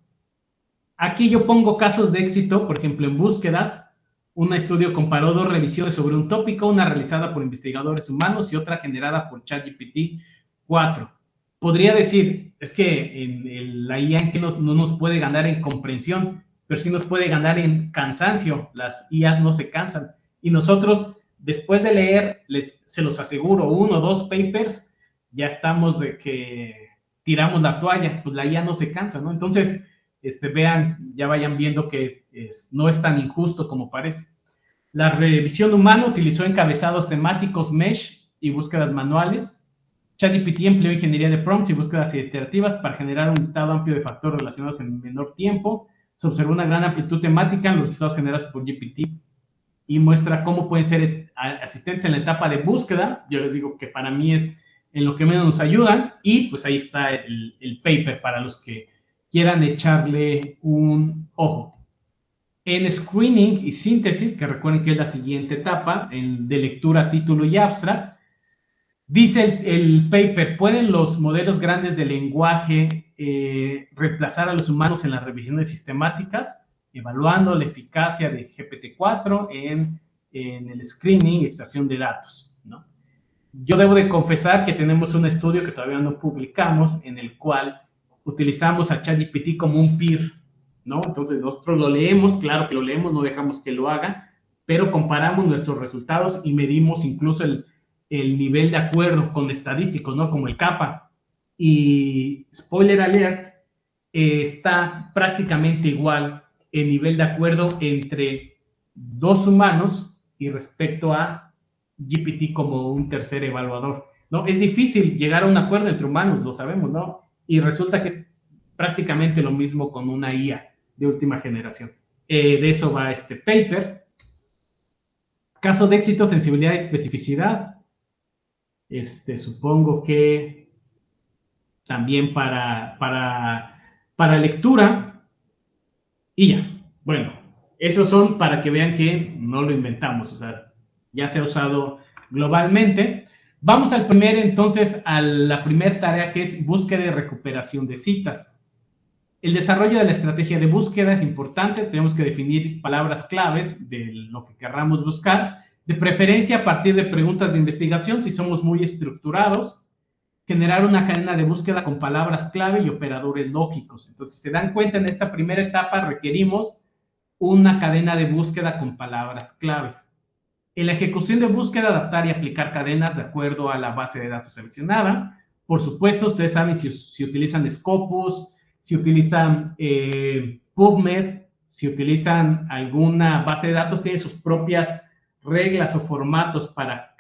Aquí yo pongo casos de éxito, por ejemplo, en búsquedas. Un estudio comparó 2 revisiones sobre un tópico, una realizada por investigadores humanos y otra generada por ChatGPT 4. Podría decir, es que la IA en que no nos puede ganar en comprensión, pero sí nos puede ganar en cansancio. Las IAs no se cansan. Y nosotros, después de leer, se los aseguro, 1 o 2 papers, ya estamos de que tiramos la toalla. Pues la IA no se cansa, ¿no? Entonces, vean, ya vayan viendo que no es tan injusto como parece. La revisión humana utilizó encabezados temáticos, mesh y búsquedas manuales. ChatGPT empleó ingeniería de prompts y búsquedas iterativas para generar un listado amplio de factores relacionados en menor tiempo. Se observó una gran amplitud temática en los resultados generados por GPT y muestra cómo pueden ser asistentes en la etapa de búsqueda. Yo les digo que para mí es en lo que menos nos ayudan, y pues ahí está el paper para los que quieran echarle un ojo. En screening y síntesis, que recuerden que es la siguiente etapa, de lectura, título y abstract, dice el paper, ¿pueden los modelos grandes de lenguaje reemplazar a los humanos en las revisiones sistemáticas? Evaluando la eficacia de GPT-4 en el screening y extracción de datos, ¿no? Yo debo de confesar que tenemos un estudio que todavía no publicamos, en el cual utilizamos a ChatGPT como un peer, ¿no? Entonces nosotros lo leemos, claro que lo leemos, no dejamos que lo haga, pero comparamos nuestros resultados y medimos incluso el nivel de acuerdo con estadísticos, ¿no? Como el CAPA. Y spoiler alert, está prácticamente igual el nivel de acuerdo entre 2 humanos y respecto a GPT como un tercer evaluador, ¿no? Es difícil llegar a un acuerdo entre humanos, lo sabemos, ¿no? Y resulta que es prácticamente lo mismo con una IA. de última generación. De eso va este paper. Caso de éxito, sensibilidad y especificidad. Supongo que también para lectura. Y ya, bueno, esos son para que vean que no lo inventamos, o sea, ya se ha usado globalmente. Vamos entonces a la primera tarea, que es búsqueda y recuperación de citas. El desarrollo de la estrategia de búsqueda es importante, tenemos que definir palabras claves de lo que querramos buscar, de preferencia a partir de preguntas de investigación, si somos muy estructurados, generar una cadena de búsqueda con palabras clave y operadores lógicos. Entonces, se dan cuenta, en esta primera etapa requerimos una cadena de búsqueda con palabras claves. En la ejecución de búsqueda, adaptar y aplicar cadenas de acuerdo a la base de datos seleccionada. Por supuesto, ustedes saben si utilizan Scopus, si utilizan PubMed, si utilizan alguna base de datos, tienen sus propias reglas o formatos para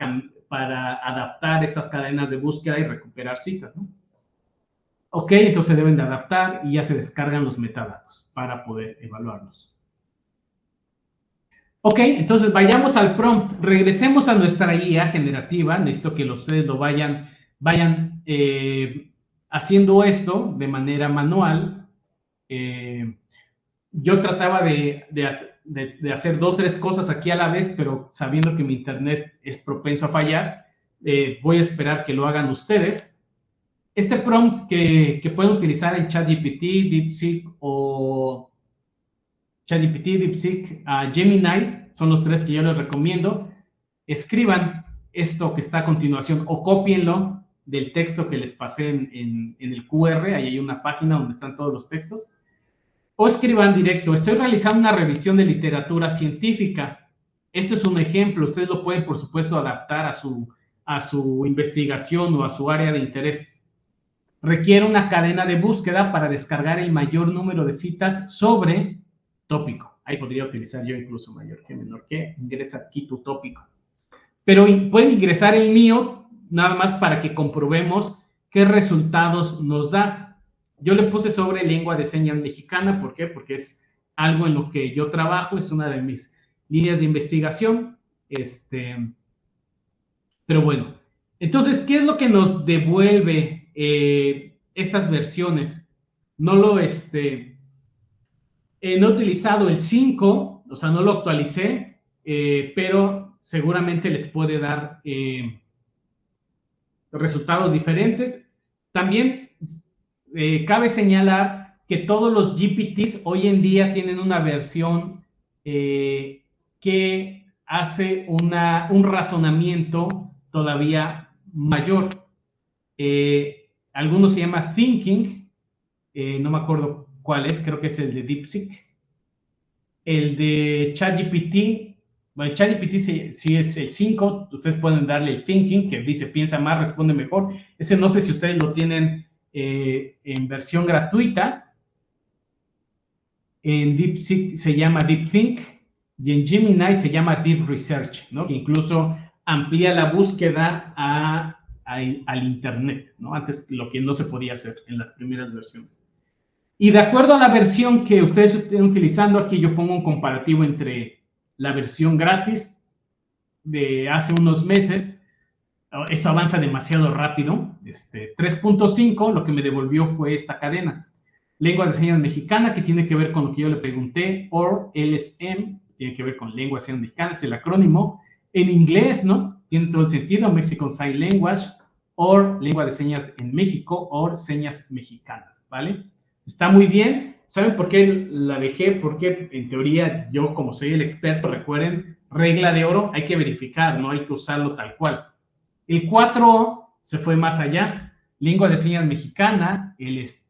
adaptar estas cadenas de búsqueda y recuperar citas, ¿no? Ok, entonces deben de adaptar y ya se descargan los metadatos para poder evaluarlos. Ok, entonces vayamos al prompt. Regresemos a nuestra guía generativa. Necesito que ustedes lo vayan haciendo esto de manera manual. Yo trataba de hacer 2 o 3 cosas aquí a la vez, pero sabiendo que mi internet es propenso a fallar, voy a esperar que lo hagan ustedes. Este prompt que pueden utilizar en ChatGPT, DeepSeek o ChatGPT, DeepSeek, Gemini, son los 3 que yo les recomiendo. Escriban esto que está a continuación o cópienlo del texto que les pasé en el QR. Ahí hay una página donde están todos los textos. O escriban directo: estoy realizando una revisión de literatura científica. Este es un ejemplo. Ustedes lo pueden, por supuesto, adaptar a su investigación o a su área de interés. Requiere una cadena de búsqueda para descargar el mayor número de citas sobre tópico. Ahí podría utilizar yo incluso mayor que menor que. Ingresa aquí tu tópico. Pero pueden ingresar el mío nada más para que comprobemos qué resultados nos da. Yo le puse sobre lengua de señas mexicana. ¿Por qué? Porque es algo en lo que yo trabajo, es una de mis líneas de investigación. Pero bueno, entonces, ¿qué es lo que nos devuelve estas versiones? No he utilizado el 5, o sea, no lo actualicé, pero seguramente les puede dar resultados diferentes. También cabe señalar que todos los GPTs hoy en día tienen una versión que hace un razonamiento todavía mayor. Algunos se llama Thinking, no me acuerdo cuál es, creo que es el de DeepSeek. El de ChatGPT, bueno, ChatGPT sí es el 5, ustedes pueden darle el Thinking, que dice piensa más, responde mejor. Ese no sé si ustedes lo tienen en versión gratuita. En DeepSeek se llama DeepThink y en Gemini se llama Deep Research, ¿no? Que incluso amplía la búsqueda al Internet, ¿no? Antes, lo que no se podía hacer en las primeras versiones. Y de acuerdo a la versión que ustedes estén utilizando, aquí yo pongo un comparativo entre la versión gratis de hace unos meses. Esto avanza demasiado rápido. 3.5, lo que me devolvió fue esta cadena. Lengua de señas mexicana, que tiene que ver con lo que yo le pregunté, or LSM, tiene que ver con lengua de señas mexicana, es el acrónimo. En inglés, ¿no? Tiene todo el sentido, Mexican Sign Language, or lengua de señas en México, or señas mexicanas, ¿vale? Está muy bien. ¿Saben por qué la dejé? Porque en teoría yo, como soy el experto, recuerden, regla de oro, hay que verificar, no hay que usarlo tal cual. El 4 se fue más allá. Lengua de señas mexicana,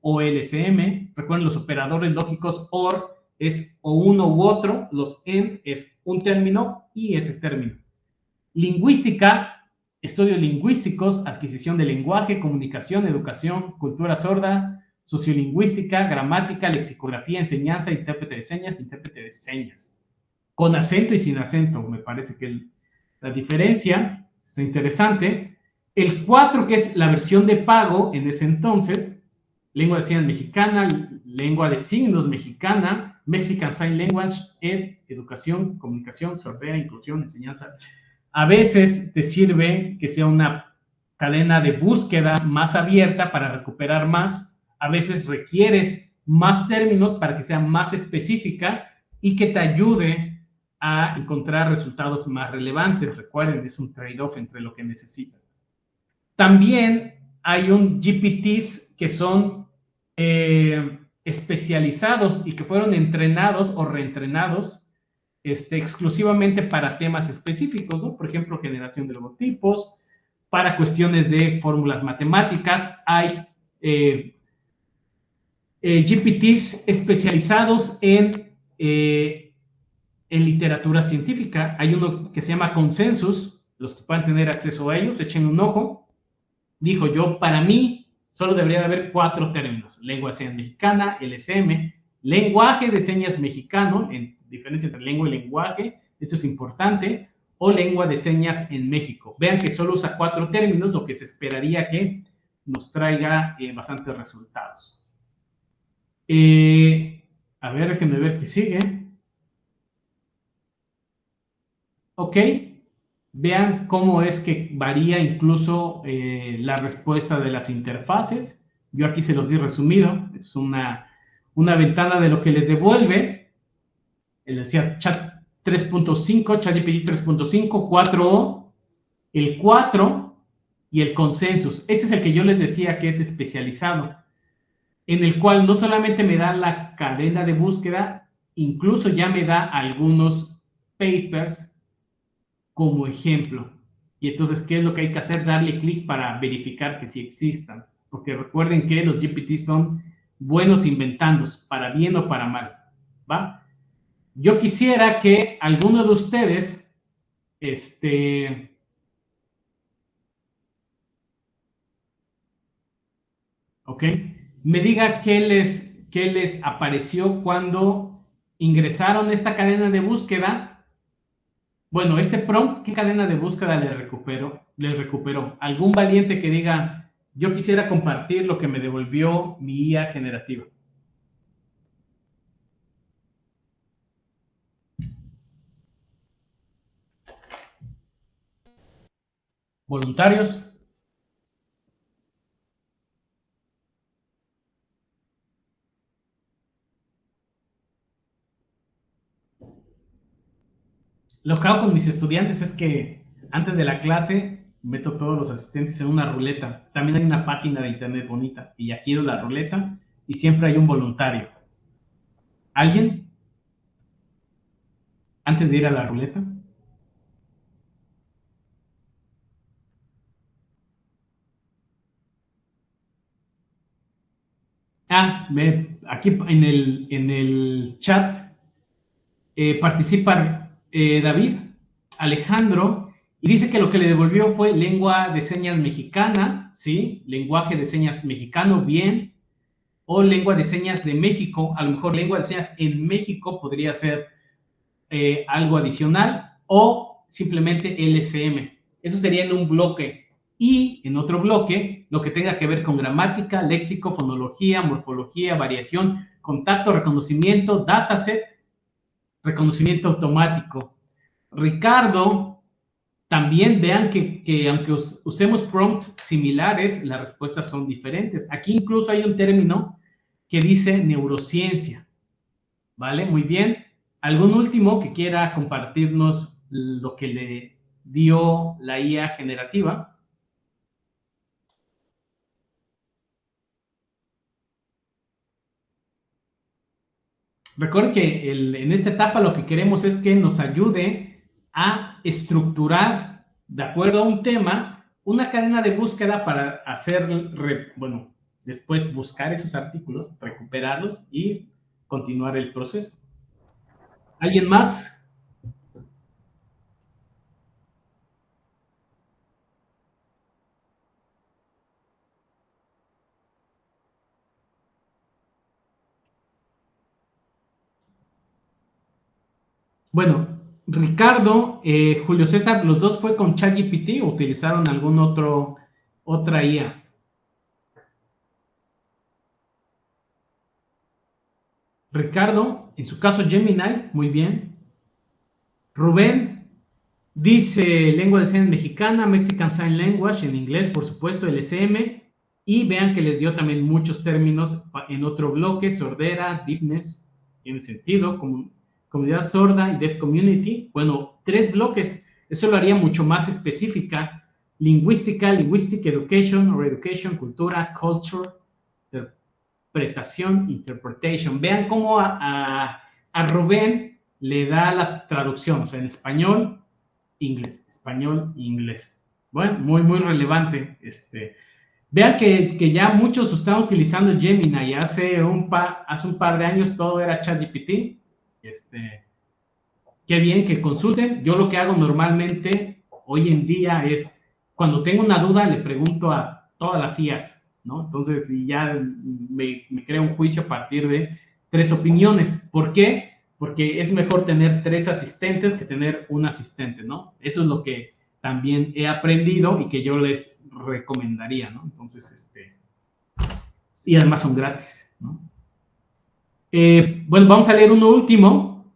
OLSM. Recuerden, los operadores lógicos OR es o uno u otro, los EN es un término y ese término. Lingüística, estudios lingüísticos, adquisición de lenguaje, comunicación, educación, cultura sorda, sociolingüística, gramática, lexicografía, enseñanza, intérprete de señas. Con acento y sin acento, me parece que la diferencia está interesante. El 4, que es la versión de pago en ese entonces, lengua de señas mexicana, lengua de signos mexicana, Mexican Sign Language, educación, comunicación, sordera, inclusión, enseñanza. A veces te sirve que sea una cadena de búsqueda más abierta para recuperar más. A veces requieres más términos para que sea más específica y que te ayude a encontrar resultados más relevantes. Recuerden, es un trade-off entre lo que necesitan. También hay un GPTs que son especializados y que fueron entrenados o reentrenados exclusivamente para temas específicos, ¿no? Por ejemplo, generación de logotipos, para cuestiones de fórmulas matemáticas. Hay GPTs especializados en literatura científica. Hay uno que se llama Consensus. Los que puedan tener acceso a ellos, echen un ojo. Dijo yo, para mí, solo debería de haber 4 términos: lengua de señas mexicana, LSM, lenguaje de señas mexicano, en diferencia entre lengua y lenguaje, esto es importante, o lengua de señas en México. Vean que solo usa 4 términos, lo que se esperaría que nos traiga bastantes resultados. A ver, déjenme ver qué sigue. Ok. Vean cómo es que varía incluso la respuesta de las interfaces. Yo aquí se los di resumido. Es una ventana de lo que les devuelve. Les decía Chat 3.5, ChatGPT 3.5, 4O, el 4 y el Consensus. Ese es el que yo les decía que es especializado, en el cual no solamente me da la cadena de búsqueda, incluso ya me da algunos papers como ejemplo. Y entonces, ¿qué es lo que hay que hacer? Darle clic para verificar que sí existan. Porque recuerden que los GPT son buenos inventando, para bien o para mal. ¿Va? Yo quisiera que alguno de ustedes, ¿ok? Me diga qué les apareció cuando ingresaron esta cadena de búsqueda. Bueno, este prompt, ¿qué cadena de búsqueda le recuperó? Algún valiente que diga, yo quisiera compartir lo que me devolvió mi IA generativa. ¿Voluntarios? Lo que hago con mis estudiantes es que antes de la clase meto todos los asistentes en una ruleta. También hay una página de internet bonita y ya quiero la ruleta y siempre hay un voluntario. ¿Alguien? Antes de ir a la ruleta. Aquí en el chat participa David Alejandro y dice que lo que le devolvió fue lengua de señas mexicana, ¿sí? Lenguaje de señas mexicano, bien. O lengua de señas de México, a lo mejor lengua de señas en México podría ser algo adicional, o simplemente LSM. Eso sería en un bloque. Y en otro bloque, lo que tenga que ver con gramática, léxico, fonología, morfología, variación, contacto, reconocimiento, dataset, reconocimiento automático. Ricardo, también vean que aunque usemos prompts similares, las respuestas son diferentes. Aquí incluso hay un término que dice neurociencia. ¿Vale? Muy bien. ¿Algún último que quiera compartirnos lo que le dio la IA generativa? Recuerden que en esta etapa lo que queremos es que nos ayude a estructurar, de acuerdo a un tema, una cadena de búsqueda para hacer, bueno, después buscar esos artículos, recuperarlos y continuar el proceso. ¿Alguien más? Bueno, Ricardo, Julio César, ¿los dos fue con ChatGPT o utilizaron algún otra IA? Ricardo, en su caso Gemini, muy bien. Rubén dice lengua de señas mexicana, Mexican Sign Language, en inglés, por supuesto, LSM. Y vean que les dio también muchos términos en otro bloque, sordera, deafness, tiene sentido, comunidad sorda y deaf community. Bueno, 3 bloques, eso lo haría mucho más específica. Lingüística, linguistic education or education, cultura, culture, interpretación, interpretation. Vean cómo a Rubén le da la traducción, o sea, en español, inglés, español, inglés. Bueno, muy, muy relevante. Vean que ya muchos están utilizando Gemini. Hace un par de años todo era ChatGPT. Qué bien que consulten. Yo lo que hago normalmente hoy en día es, cuando tengo una duda, le pregunto a todas las IAs, ¿no? Entonces, y ya me creo un juicio a partir de 3 opiniones. ¿Por qué? Porque es mejor tener 3 asistentes que tener un asistente, ¿no? Eso es lo que también he aprendido y que yo les recomendaría, ¿no? Entonces, y además son gratis, ¿no? Bueno, vamos a leer uno último.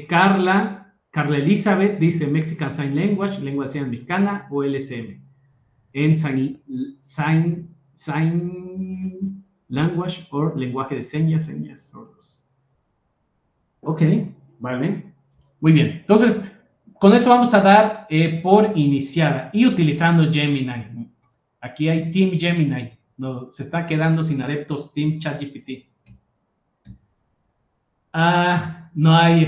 Carla Elizabeth dice Mexican Sign Language, lengua de señas mexicana o LSM. En sign Language o lenguaje de señas sordos. Ok, vale. Muy bien. Entonces, con eso vamos a dar por iniciada y utilizando Gemini. Aquí hay Team Gemini. No, se está quedando sin adeptos Team ChatGPT. No hay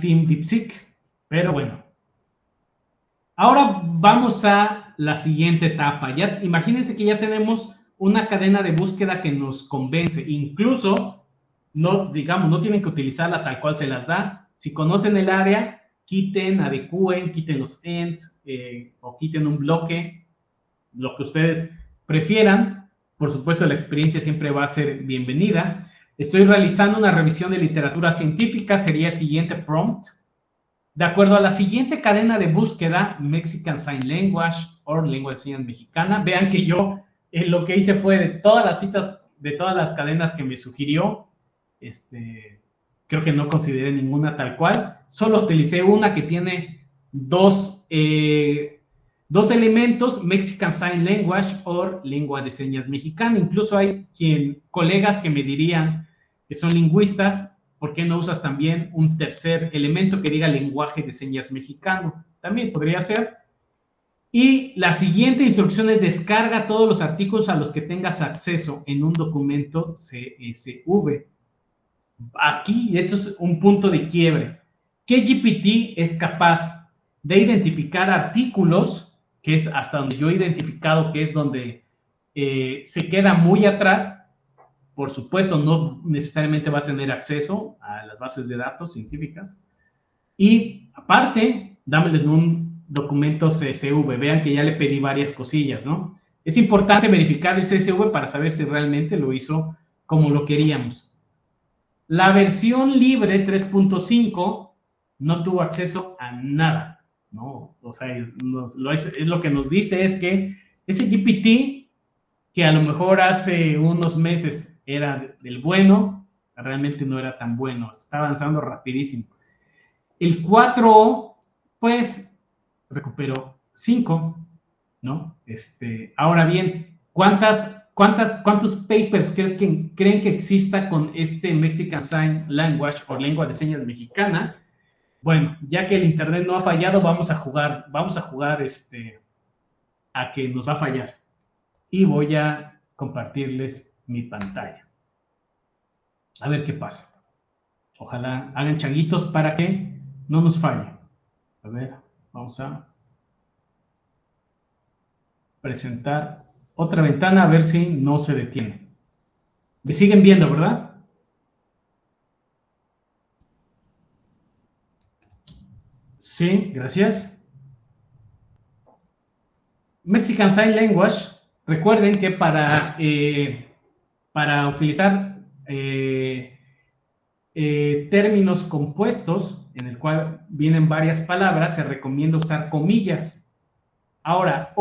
Team DeepSeek, pero bueno. Ahora vamos a la siguiente etapa. Ya, imagínense que ya tenemos una cadena de búsqueda que nos convence. Incluso, no tienen que utilizarla tal cual se las da. Si conocen el área, quiten, adecúen, quiten los ends o quiten un bloque, lo que ustedes prefieran. Por supuesto, la experiencia siempre va a ser bienvenida. Estoy realizando una revisión de literatura científica, sería el siguiente prompt. De acuerdo a la siguiente cadena de búsqueda, Mexican Sign Language o lengua de señas mexicana, vean que yo lo que hice fue de todas las citas, de todas las cadenas que me sugirió, creo que no consideré ninguna tal cual, solo utilicé una que tiene dos elementos, Mexican Sign Language o lengua de señas mexicana. Incluso hay colegas que me dirían que son lingüistas, ¿por qué no usas también un tercer elemento que diga lenguaje de señas mexicano? También podría ser. Y la siguiente instrucción es descarga todos los artículos a los que tengas acceso en un documento CSV. Aquí, esto es un punto de quiebre. ¿Qué GPT es capaz de identificar artículos, que es hasta donde yo he identificado que es donde se queda muy atrás? Por supuesto, no necesariamente va a tener acceso a las bases de datos científicas. Y aparte, dámelo en un documento CSV. Vean que ya le pedí varias cosillas, ¿no? Es importante verificar el CSV para saber si realmente lo hizo como lo queríamos. La versión libre 3.5 no tuvo acceso a nada, ¿no? O sea, es lo que nos dice es que ese GPT, que a lo mejor hace unos meses era del bueno, realmente no era tan bueno, está avanzando rapidísimo. El 4, pues, recuperó 5, ¿no? Ahora bien, ¿cuántos papers creen que exista con este Mexican Sign Language o lengua de señas mexicana? Bueno, ya que el internet no ha fallado, vamos a jugar a que nos va a fallar. Y voy a compartirles mi pantalla. A ver qué pasa. Ojalá hagan changuitos para que no nos falle. A ver, vamos a presentar otra ventana a ver si no se detiene. Me siguen viendo, ¿verdad? Sí, gracias. Mexican Sign Language, recuerden que para utilizar términos compuestos, en el cual vienen varias palabras, se recomienda usar comillas. Ahora,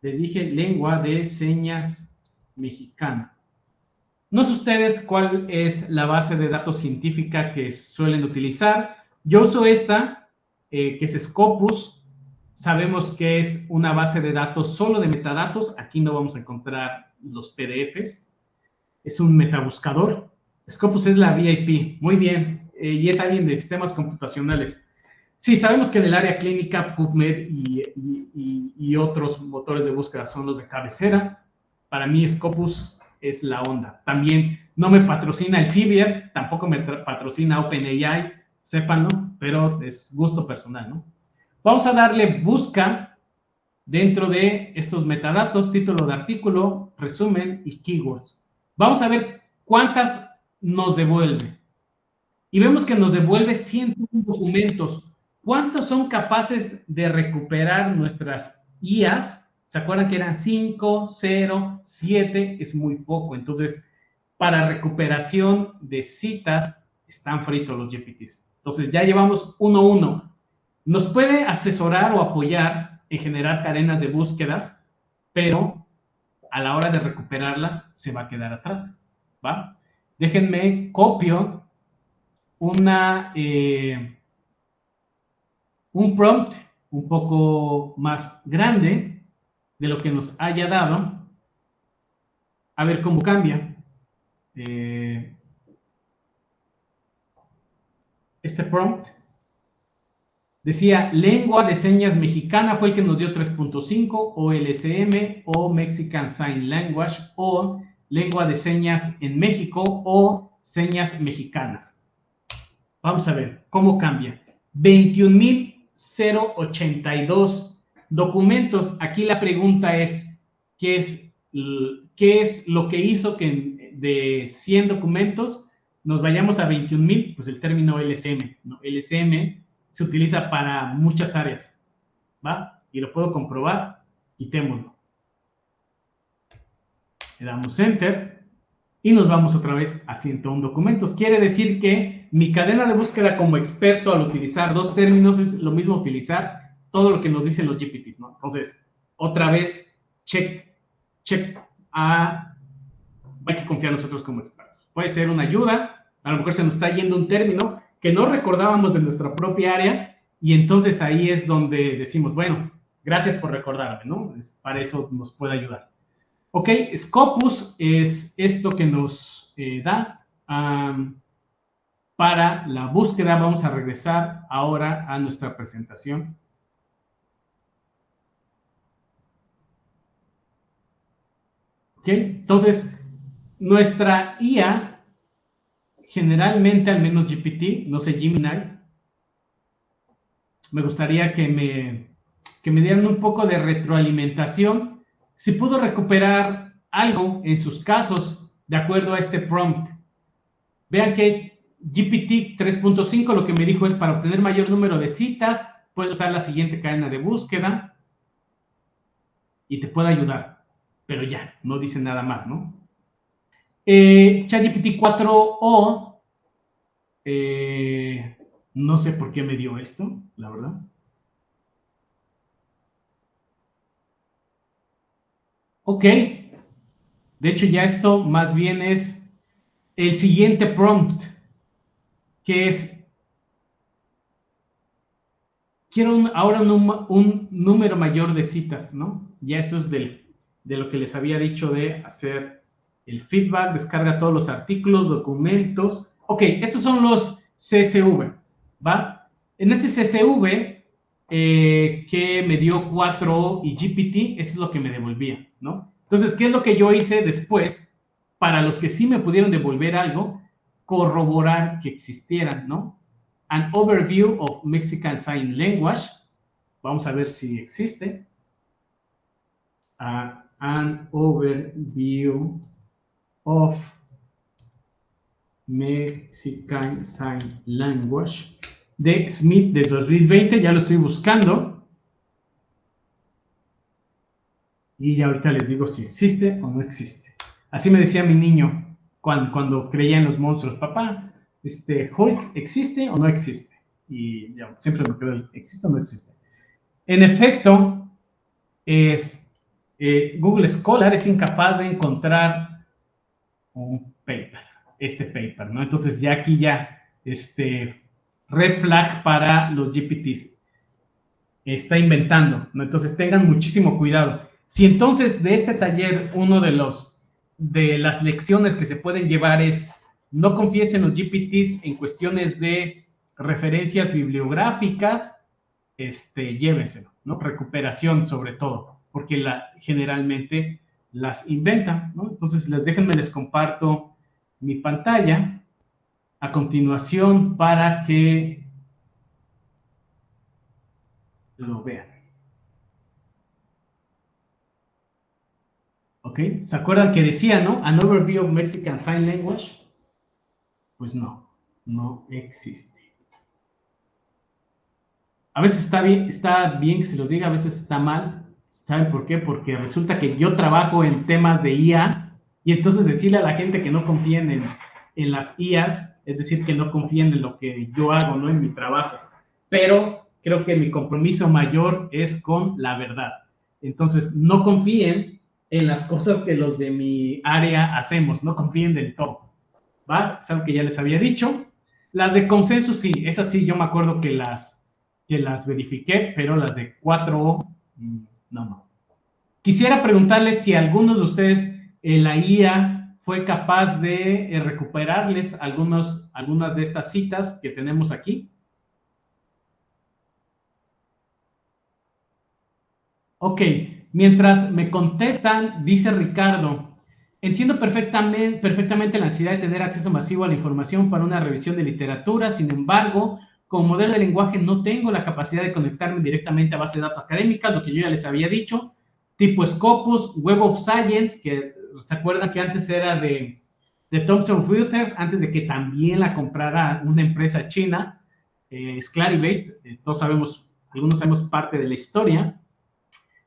les dije lengua de señas mexicana. No sé ustedes cuál es la base de datos científica que suelen utilizar. Yo uso esta, que es Scopus. Sabemos que es una base de datos solo de metadatos. Aquí no vamos a encontrar los PDFs. Es un metabuscador. Scopus es la VIP. Muy bien. Y es alguien de sistemas computacionales. Sí, sabemos que en el área clínica PubMed y otros motores de búsqueda son los de cabecera. Para mí Scopus es la onda. También no me patrocina el CIVIER, tampoco me patrocina OpenAI, sépanlo, pero es gusto personal, ¿no? Vamos a darle busca dentro de estos metadatos, título de artículo, resumen y keywords. Vamos a ver cuántas nos devuelve. Y vemos que nos devuelve 101 documentos. ¿Cuántos son capaces de recuperar nuestras IAs? ¿Se acuerdan que eran 5, 0, 7? Es muy poco. Entonces, para recuperación de citas, están fritos los GPTs. Entonces, ya llevamos 1-1. Nos puede asesorar o apoyar en generar cadenas de búsquedas, pero a la hora de recuperarlas, se va a quedar atrás, ¿va? Déjenme copio un prompt un poco más grande de lo que nos haya dado, a ver cómo cambia. Este prompt decía lengua de señas mexicana, fue el que nos dio 3.5, o LSM, o Mexican Sign Language, o lengua de señas en México, o señas mexicanas. Vamos a ver cómo cambia. 21,082 documentos. Aquí la pregunta es, ¿qué es lo que hizo que de 100 documentos nos vayamos a 21,000? Pues el término LSM, ¿no? LSM se utiliza para muchas áreas, ¿va? Y lo puedo comprobar. Quitémoslo. Le damos Enter y nos vamos otra vez a 101 documentos. Quiere decir que mi cadena de búsqueda como experto al utilizar dos términos es lo mismo utilizar todo lo que nos dicen los GPTs, ¿no? Entonces, otra vez, check, hay que confiar en nosotros como expertos. Puede ser una ayuda, a lo mejor se nos está yendo un término que no recordábamos de nuestra propia área y entonces ahí es donde decimos, bueno, gracias por recordarme, ¿no? Para eso nos puede ayudar. Ok, Scopus es esto que nos da para la búsqueda. Vamos a regresar ahora a nuestra presentación. Ok, entonces, nuestra IA, generalmente, al menos GPT, no sé, Gemini, me gustaría que me dieran un poco de retroalimentación. Si pudo recuperar algo en sus casos de acuerdo a este prompt. Vean que GPT 3.5 lo que me dijo es para obtener mayor número de citas, puedes usar la siguiente cadena de búsqueda y te puede ayudar. Pero ya, no dice nada más, ¿no? ChatGPT 4o, no sé por qué me dio esto, la verdad. Ok, de hecho ya esto más bien es el siguiente prompt, que es, quiero ahora un número mayor de citas, ¿no? Ya eso es de lo que les había dicho de hacer el feedback, descarga todos los artículos, documentos. Ok, esos son los CSV, ¿va? En este CSV que me dio 4 y GPT, eso es lo que me devolvía, ¿no? Entonces, ¿qué es lo que yo hice después? Para los que sí me pudieron devolver algo, corroborar que existieran, ¿no? An overview of Mexican Sign Language. Vamos a ver si existe. An overview of Mexican Sign Language de Smith de 2020. Ya lo estoy buscando. Y ya ahorita les digo si existe o no existe. Así me decía mi niño cuando creía en los monstruos. Papá, ¿Hulk existe o no existe? Y ya, siempre me quedo, ¿existe o no existe? En efecto, Google Scholar es incapaz de encontrar un paper, ¿no? Entonces ya aquí red flag para los GPTs. Está inventando, ¿no? Entonces tengan muchísimo cuidado. Si entonces de este taller de las lecciones que se pueden llevar es no confíes en los GPTs en cuestiones de referencias bibliográficas, llévenselo, ¿no? Recuperación sobre todo, porque generalmente las inventan, ¿no? Entonces les comparto mi pantalla a continuación para que lo vean. ¿Ok? ¿Se acuerdan que decía, no? An overview of Mexican Sign Language. Pues no existe. A veces está bien que se los diga, a veces está mal. ¿Saben por qué? Porque resulta que yo trabajo en temas de IA y entonces decirle a la gente que no confíen en las IAs, es decir, que no confíen en lo que yo hago, ¿no? En mi trabajo. Pero creo que mi compromiso mayor es con la verdad. Entonces, no confíen en las cosas que los de mi área hacemos, no confíen del todo. ¿Va? Es algo que ya les había dicho. Las de consenso, sí, esas sí, yo me acuerdo que las verifiqué, pero las de 4O, no. Quisiera preguntarles si algunos de ustedes en la IA fue capaz de recuperarles algunas de estas citas que tenemos aquí. Ok, mientras me contestan, dice Ricardo, entiendo perfectamente la necesidad de tener acceso masivo a la información para una revisión de literatura, sin embargo, como modelo de lenguaje no tengo la capacidad de conectarme directamente a bases de datos académicas, lo que yo ya les había dicho, tipo Scopus, Web of Science, que se acuerdan que antes era de Thomson Reuters, antes de que también la comprara una empresa china, Clarivate, algunos sabemos parte de la historia.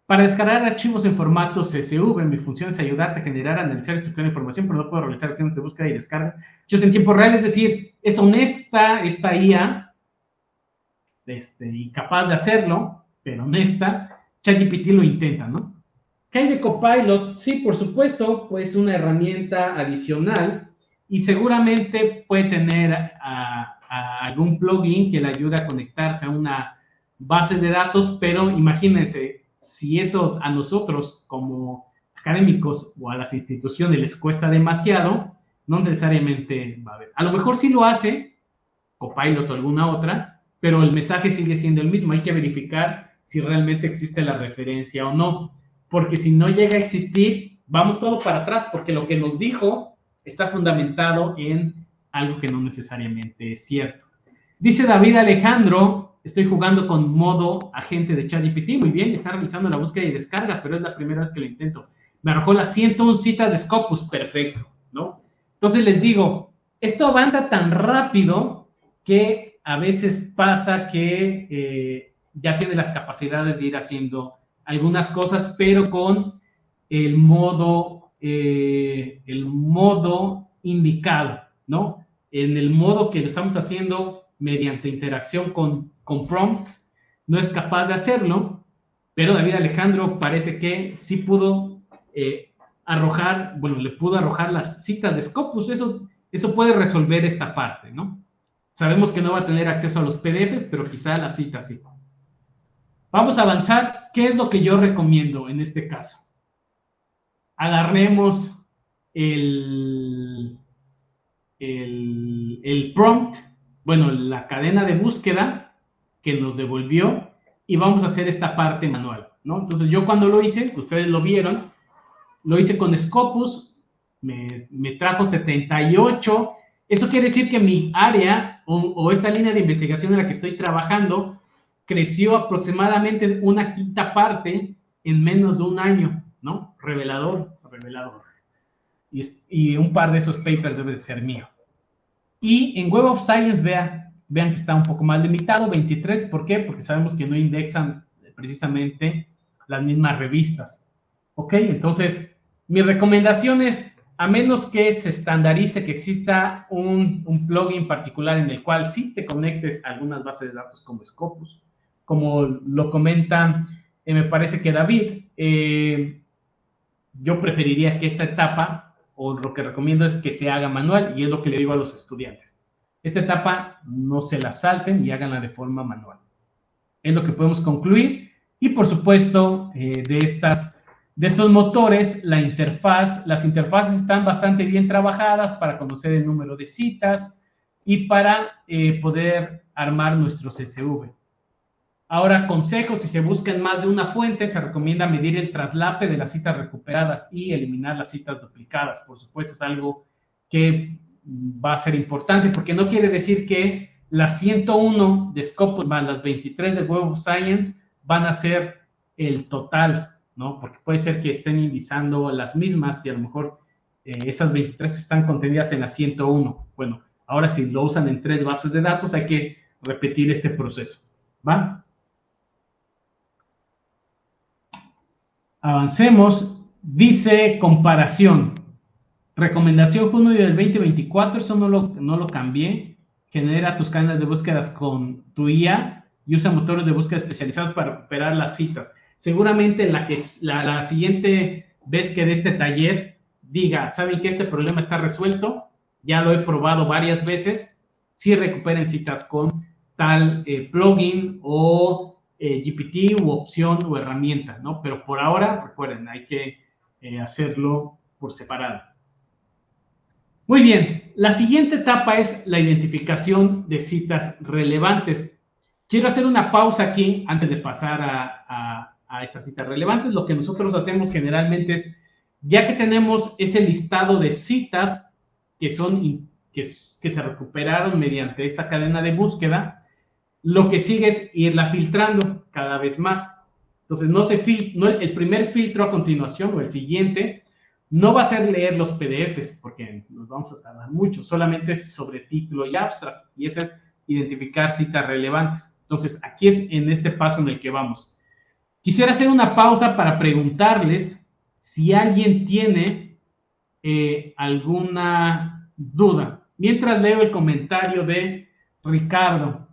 Para descargar archivos en formato CSV, mi función es ayudarte a generar, analizar y estructurar información, pero no puedo realizar acciones de búsqueda y descarga. Archivos en tiempo real, es decir, es honesta esta IA, y capaz de hacerlo, pero honesta. ChatGPT lo intenta, ¿no? ¿Qué hay de Copilot? Sí, por supuesto, pues una herramienta adicional y seguramente puede tener algún plugin que le ayude a conectarse a una base de datos, pero imagínense, si eso a nosotros como académicos o a las instituciones les cuesta demasiado, no necesariamente va a haber. A lo mejor sí lo hace, Copilot o alguna otra, pero el mensaje sigue siendo el mismo. Hay que verificar si realmente existe la referencia o no, porque si no llega a existir, vamos todo para atrás, porque lo que nos dijo está fundamentado en algo que no necesariamente es cierto. Dice David Alejandro, estoy jugando con modo agente de ChatGPT, muy bien, está realizando la búsqueda y descarga, pero es la primera vez que lo intento. Me arrojó las 101 citas de Scopus, perfecto, ¿no? Entonces les digo, esto avanza tan rápido que a veces pasa que ya tiene las capacidades de ir haciendo algunas cosas, pero con el modo indicado, ¿no? En el modo que lo estamos haciendo mediante interacción con prompts, no es capaz de hacerlo, pero David Alejandro parece que sí pudo le pudo arrojar las citas de Scopus, eso puede resolver esta parte, ¿no? Sabemos que no va a tener acceso a los PDFs, pero quizá la cita sí. Vamos a avanzar. ¿Qué es lo que yo recomiendo en este caso? Agarremos el prompt, la cadena de búsqueda que nos devolvió y vamos a hacer esta parte manual, ¿no? Entonces yo cuando lo hice, ustedes lo vieron, lo hice con Scopus, me trajo 78. Eso quiere decir que mi área o esta línea de investigación en la que estoy trabajando creció aproximadamente una quinta parte en menos de un año, ¿no? Revelador. Y un par de esos papers debe de ser mío. Y en Web of Science, vean que está un poco más limitado, 23. ¿Por qué? Porque sabemos que no indexan precisamente las mismas revistas. ¿Ok? Entonces, mi recomendación es, a menos que se estandarice que exista un plugin particular en el cual sí te conectes a algunas bases de datos como Scopus, como lo comenta, me parece que David, yo preferiría que esta etapa o lo que recomiendo es que se haga manual, y es lo que le digo a los estudiantes. Esta etapa no se la salten y háganla de forma manual. Es lo que podemos concluir. Y por supuesto, de estos motores, las interfaces están bastante bien trabajadas para conocer el número de citas y para poder armar nuestro CSV. Ahora, consejos: si se buscan más de una fuente, se recomienda medir el traslape de las citas recuperadas y eliminar las citas duplicadas. Por supuesto, es algo que va a ser importante, porque no quiere decir que las 101 de Scopus más las 23 de Web of Science van a ser el total, ¿no? Porque puede ser que estén indizando las mismas y a lo mejor esas 23 están contenidas en la 101. Bueno, ahora si lo usan en 3 bases de datos, hay que repetir este proceso, ¿va? Avancemos. Dice comparación. Recomendación junio del 2024, eso no lo cambié. Genera tus cadenas de búsquedas con tu IA y usa motores de búsqueda especializados para recuperar las citas. Seguramente la siguiente vez que de este taller diga, ¿saben que este problema está resuelto? Ya lo he probado varias veces. Sí recuperen citas con tal plugin o GPT u opción o herramienta, ¿no? Pero por ahora, recuerden, hay que hacerlo por separado. Muy bien, la siguiente etapa es la identificación de citas relevantes. Quiero hacer una pausa aquí antes de pasar a estas citas relevantes. Lo que nosotros hacemos generalmente es, ya que tenemos ese listado de citas que se recuperaron mediante esa cadena de búsqueda, lo que sigue es irla filtrando cada vez más. Entonces, el primer filtro a continuación o el siguiente no va a ser leer los PDFs, porque nos vamos a tardar mucho, solamente es sobre título y abstract, y ese es identificar citas relevantes. Entonces, aquí es en este paso en el que vamos. Quisiera hacer una pausa para preguntarles si alguien tiene alguna duda. Mientras leo el comentario de Ricardo.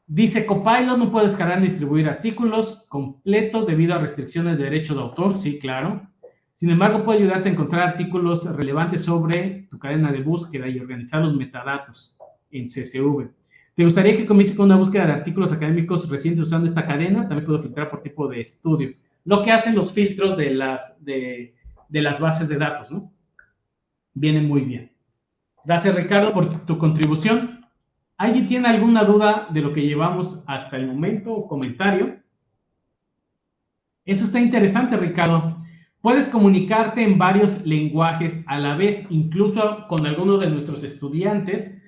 Dice, Copilot no puede descargar ni distribuir artículos completos debido a restricciones de derecho de autor. Sí, claro. Sin embargo, puede ayudarte a encontrar artículos relevantes sobre tu cadena de búsqueda y organizar los metadatos en CSV. ¿Te gustaría que comience con una búsqueda de artículos académicos recientes usando esta cadena? También puedo filtrar por tipo de estudio. Lo que hacen los filtros de las bases de datos, ¿no? Viene muy bien. Gracias, Ricardo, por tu contribución. ¿Alguien tiene alguna duda de lo que llevamos hasta el momento o comentario? Eso está interesante, Ricardo. Puedes comunicarte en varios lenguajes a la vez, incluso con alguno de nuestros estudiantes.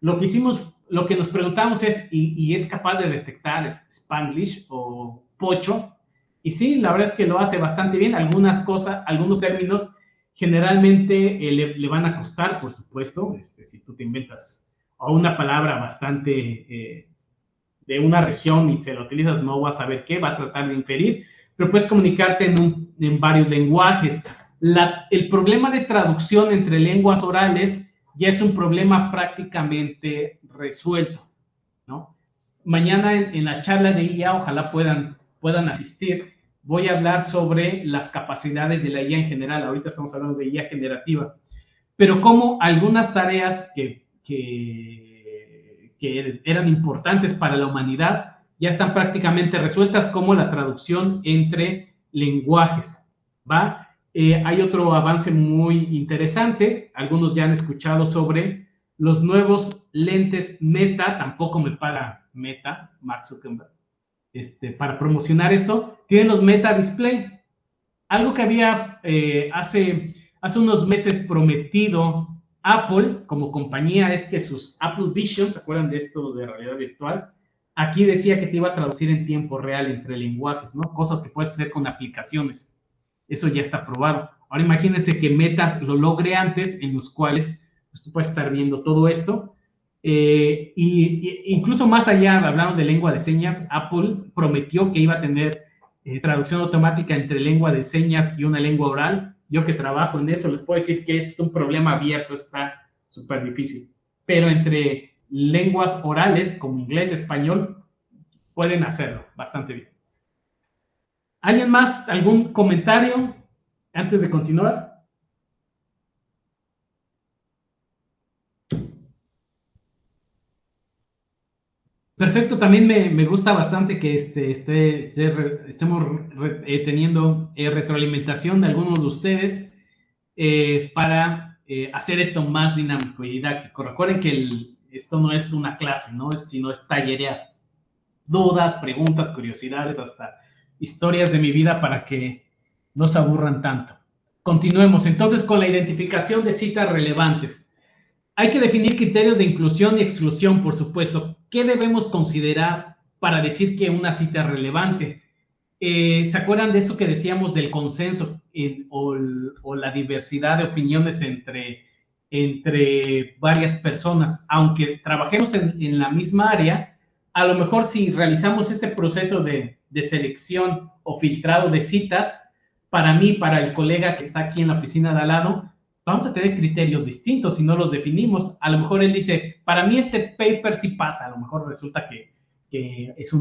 Lo que nos preguntamos es, ¿y es capaz de detectar Spanglish o Pocho? Y sí, la verdad es que lo hace bastante bien. Algunos términos generalmente le van a costar, por supuesto, si tú te inventas o una palabra bastante de una región y se la utilizas, no vas a saber qué, va a tratar de inferir, pero puedes comunicarte en varios lenguajes. El problema de traducción entre lenguas orales ya es un problema prácticamente resuelto, ¿no? Mañana en la charla de IA, ojalá puedan asistir, voy a hablar sobre las capacidades de la IA en general. Ahorita estamos hablando de IA generativa, pero como algunas tareas que eran importantes para la humanidad ya están prácticamente resueltas, como la traducción entre lenguajes, ¿va? Hay otro avance muy interesante. Algunos ya han escuchado sobre los nuevos lentes Meta. Tampoco me paga Meta, Mark Zuckerberg, para promocionar esto. Tienen los Meta Display. Algo que había hace unos meses prometido Apple como compañía es que sus Apple Vision, ¿se acuerdan de estos de realidad virtual? Aquí decía que te iba a traducir en tiempo real entre lenguajes, ¿no? Cosas que puedes hacer con aplicaciones. Eso ya está probado. Ahora imagínense que Meta lo logre antes, en los cuales pues, tú puedes estar viendo todo esto. Y incluso más allá, hablando de lengua de señas, Apple prometió que iba a tener traducción automática entre lengua de señas y una lengua oral. Yo que trabajo en eso, les puedo decir que es un problema abierto, está súper difícil. Pero entre lenguas orales, como inglés, español, pueden hacerlo bastante bien. ¿Alguien más? ¿Algún comentario antes de continuar? Perfecto, también me gusta bastante que estemos teniendo retroalimentación de algunos de ustedes para hacer esto más dinámico y didáctico. Recuerden que esto no es una clase, ¿no? Sino es tallerear. Dudas, preguntas, curiosidades, hasta historias de mi vida para que no se aburran tanto. Continuemos entonces con la identificación de citas relevantes. Hay que definir criterios de inclusión y exclusión, por supuesto. ¿Qué debemos considerar para decir que una cita es relevante? ¿Se acuerdan de eso que decíamos del consenso o la diversidad de opiniones entre varias personas? Aunque trabajemos en la misma área, a lo mejor si realizamos este proceso de selección o filtrado de citas, para mí, para el colega que está aquí en la oficina de al lado, vamos a tener criterios distintos si no los definimos. A lo mejor él dice, para mí este paper sí pasa, a lo mejor resulta que es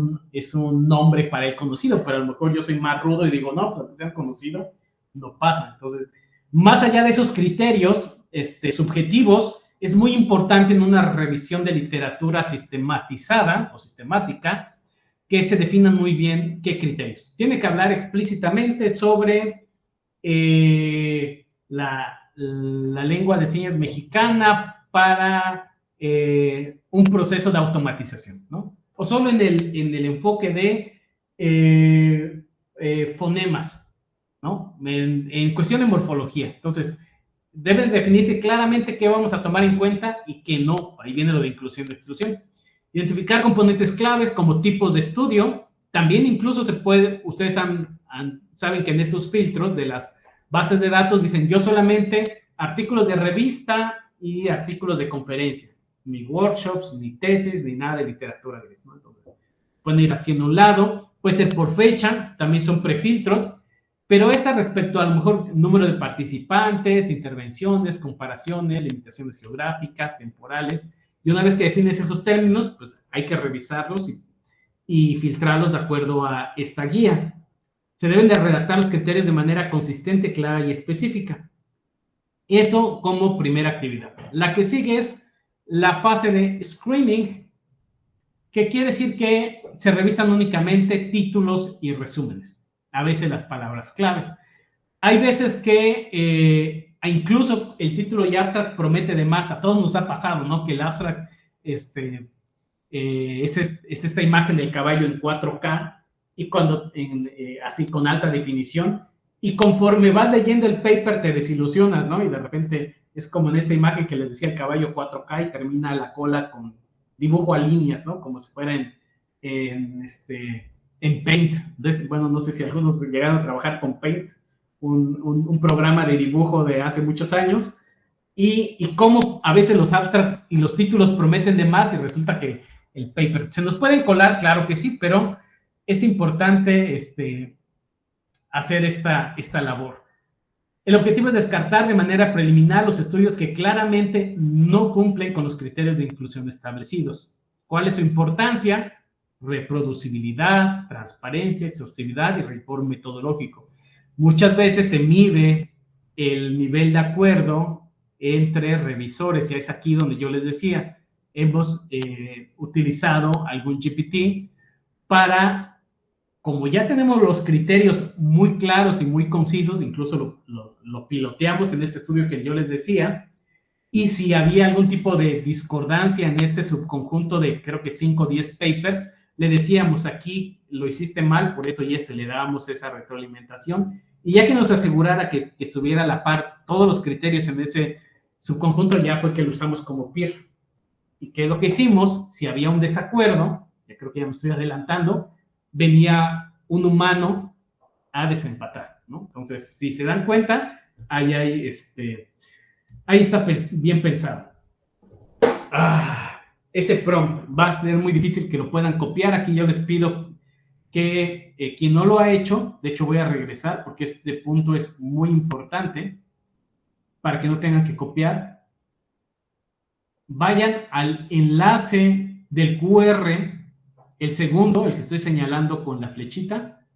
un nombre para él conocido, pero a lo mejor yo soy más rudo y digo, no, pues aunque sea conocido, no pasa. Entonces, más allá de esos criterios subjetivos, es muy importante en una revisión de literatura sistematizada o sistemática que se definan muy bien qué criterios. Tiene que hablar explícitamente sobre la lengua de señas mexicana para un proceso de automatización, ¿no? O solo en el enfoque de fonemas, ¿no? En cuestión de morfología. Entonces, deben definirse claramente qué vamos a tomar en cuenta y qué no. Ahí viene lo de inclusión y exclusión. Identificar componentes claves como tipos de estudio. También incluso se puede, ustedes saben que en estos filtros de las bases de datos dicen yo solamente artículos de revista y artículos de conferencia, ni workshops, ni tesis, ni nada de literatura gris, ¿no? Entonces, pueden ir haciendo un lado, puede ser por fecha, también son prefiltros, pero esta respecto a lo mejor número de participantes, intervenciones, comparaciones, limitaciones geográficas, temporales, y una vez que defines esos términos, pues hay que revisarlos y filtrarlos de acuerdo a esta guía. Se deben de redactar los criterios de manera consistente, clara y específica. Eso como primera actividad. La que sigue es la fase de screening, que quiere decir que se revisan únicamente títulos y resúmenes, a veces las palabras claves. Hay veces que incluso el título y abstract promete de más, a todos nos ha pasado, ¿no? Que el abstract es esta imagen del caballo en 4K y cuando así con alta definición, y conforme vas leyendo el paper te desilusionas, ¿no? Y de repente es como en esta imagen que les decía el caballo 4K y termina la cola con dibujo a líneas, ¿no? Como si fuera en Paint. Bueno, no sé si algunos llegaron a trabajar con Paint, un programa de dibujo de hace muchos años, y cómo a veces los abstracts y los títulos prometen de más y resulta que el paper. ¿Se nos pueden colar? Claro que sí, pero es importante hacer esta labor. El objetivo es descartar de manera preliminar los estudios que claramente no cumplen con los criterios de inclusión establecidos. ¿Cuál es su importancia? Reproducibilidad, transparencia, exhaustividad y rigor metodológico. Muchas veces se mide el nivel de acuerdo entre revisores, y es aquí donde yo les decía, hemos utilizado algún GPT para, como ya tenemos los criterios muy claros y muy concisos, incluso lo piloteamos en este estudio que yo les decía, y si había algún tipo de discordancia en este subconjunto de creo que 5 o 10 papers, le decíamos aquí lo hiciste mal por esto y esto, y le dábamos esa retroalimentación, y ya que nos asegurara que estuviera a la par todos los criterios en ese subconjunto, ya fue que lo usamos como peer. ¿Y qué es lo que hicimos? Si había un desacuerdo, ya creo que ya me estoy adelantando, venía un humano a desempatar, ¿no? Entonces, si se dan cuenta, ahí está bien pensado. Ese prompt va a ser muy difícil que lo puedan copiar. Aquí yo les pido que quien no lo ha hecho, de hecho voy a regresar porque este punto es muy importante para que no tengan que copiar. Vayan al enlace del QR, el segundo, el que estoy señalando con la flechita,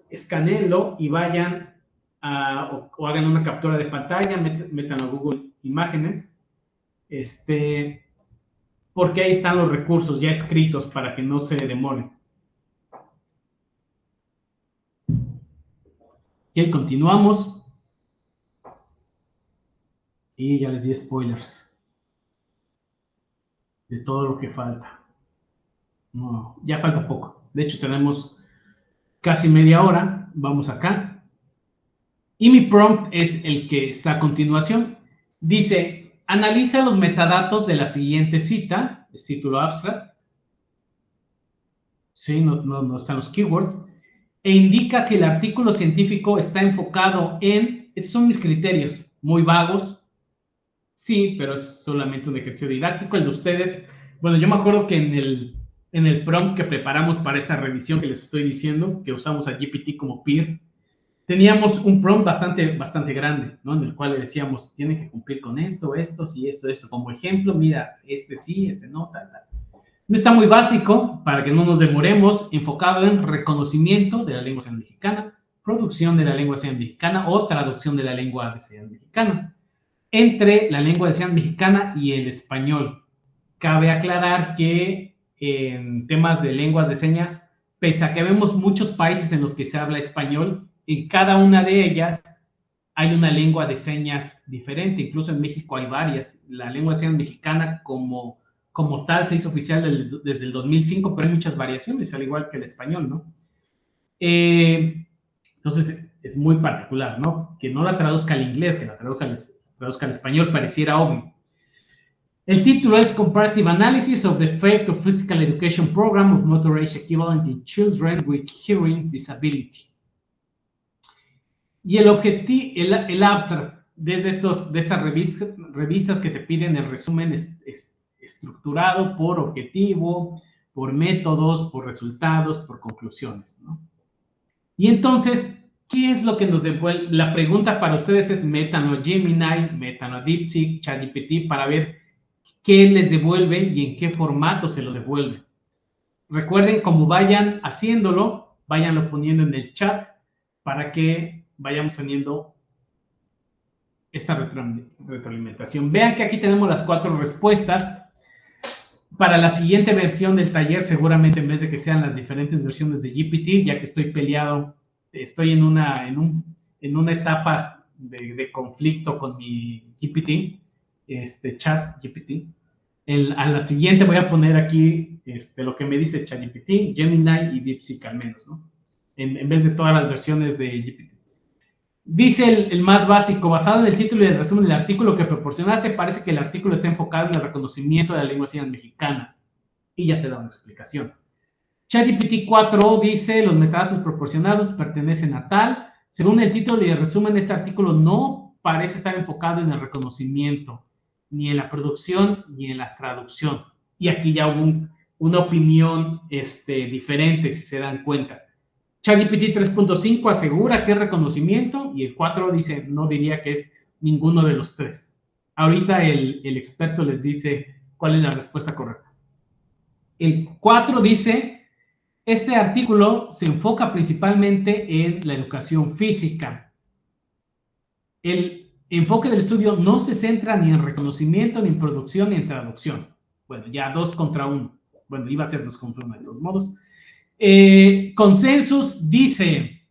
escaneenlo y vayan o hagan una captura de pantalla, metan a Google Imágenes, porque ahí están los recursos ya escritos para que no se demoren. Ok, continuamos. Y ya les di spoilers de todo lo que falta. No, ya falta poco. De hecho, tenemos casi media hora. Vamos acá. Y mi prompt es el que está a continuación. Dice, analiza los metadatos de la siguiente cita, es título abstract. Sí, no están los keywords. E indica si el artículo científico está enfocado en, estos son mis criterios, muy vagos. Sí, pero es solamente un ejercicio didáctico. El de ustedes, bueno, yo me acuerdo que en el prompt que preparamos para esa revisión que les estoy diciendo, que usamos a GPT como peer, teníamos un prompt bastante grande, ¿no? En el cual le decíamos, tiene que cumplir con esto, esto, sí, esto. Como ejemplo, mira, este sí, este no, tal. No está muy básico, para que no nos demoremos, enfocado en reconocimiento de la lengua de señas mexicana, producción de la lengua de señas mexicana o traducción de la lengua de señas mexicana entre la lengua de señas mexicana y el español. Cabe aclarar que en temas de lenguas de señas, pese a que vemos muchos países en los que se habla español, en cada una de ellas hay una lengua de señas diferente. Incluso en México hay varias. La lengua de señas mexicana como tal se hizo oficial desde el 2005, pero hay muchas variaciones, al igual que el español, ¿no? Entonces es muy particular, ¿no? Que no la traduzca al inglés, que la traduzca al español, pareciera obvio. El título es Comparative Analysis of the Effect of Physical Education Program of Motor Age Equivalent in Children with Hearing Disability. Y el abstract, desde estas revistas que te piden el resumen estructurado por objetivo, por métodos, por resultados, por conclusiones, ¿no? Y entonces, ¿qué es lo que nos devuelve? La pregunta para ustedes es, metan a Gemini, metan a DeepSeek, ChatGPT, para ver qué les devuelve y en qué formato se los devuelve. Recuerden, como vayan haciéndolo, váyanlo poniendo en el chat para que vayamos teniendo esta retroalimentación. Vean que aquí tenemos las 4 respuestas. Para la siguiente versión del taller, seguramente en vez de que sean las diferentes versiones de GPT, ya que estoy peleado, estoy en una etapa de conflicto con mi GPT, chat GPT. A la siguiente voy a poner aquí lo que me dice ChatGPT, Gemini y DeepSeek al menos, ¿no? En vez de todas las versiones de GPT. Dice el más básico, basado en el título y el resumen del artículo que proporcionaste, parece que el artículo está enfocado en el reconocimiento de la lengua de señas mexicana. Y ya te da una explicación. ChatGPT 4 dice, los metadatos proporcionados pertenecen a tal. Según el título y el resumen, este artículo no parece estar enfocado en el reconocimiento, ni en la producción, ni en la traducción. Y aquí ya hubo una opinión diferente, si se dan cuenta. ChatGPT 3.5 asegura que es reconocimiento y el 4 dice, no diría que es ninguno de los 3. Ahorita el experto les dice cuál es la respuesta correcta. El 4 dice, este artículo se enfoca principalmente en la educación física. El enfoque del estudio no se centra ni en reconocimiento, ni en producción, ni en traducción. Bueno, ya 2 contra 1. Bueno, iba a ser 2 contra 1 de todos modos. Consensus dice,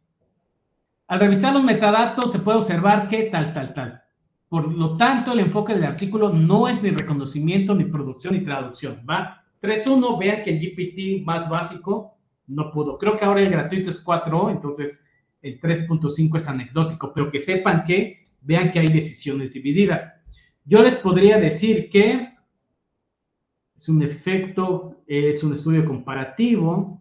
al revisar los metadatos se puede observar que tal. Por lo tanto, el enfoque del artículo no es ni reconocimiento, ni producción, ni traducción, ¿va? 3.1, vean que el GPT más básico no pudo. Creo que ahora el gratuito es 4, entonces el 3.5 es anecdótico, pero que sepan que, vean que hay decisiones divididas. Yo les podría decir que es un efecto, es un estudio comparativo.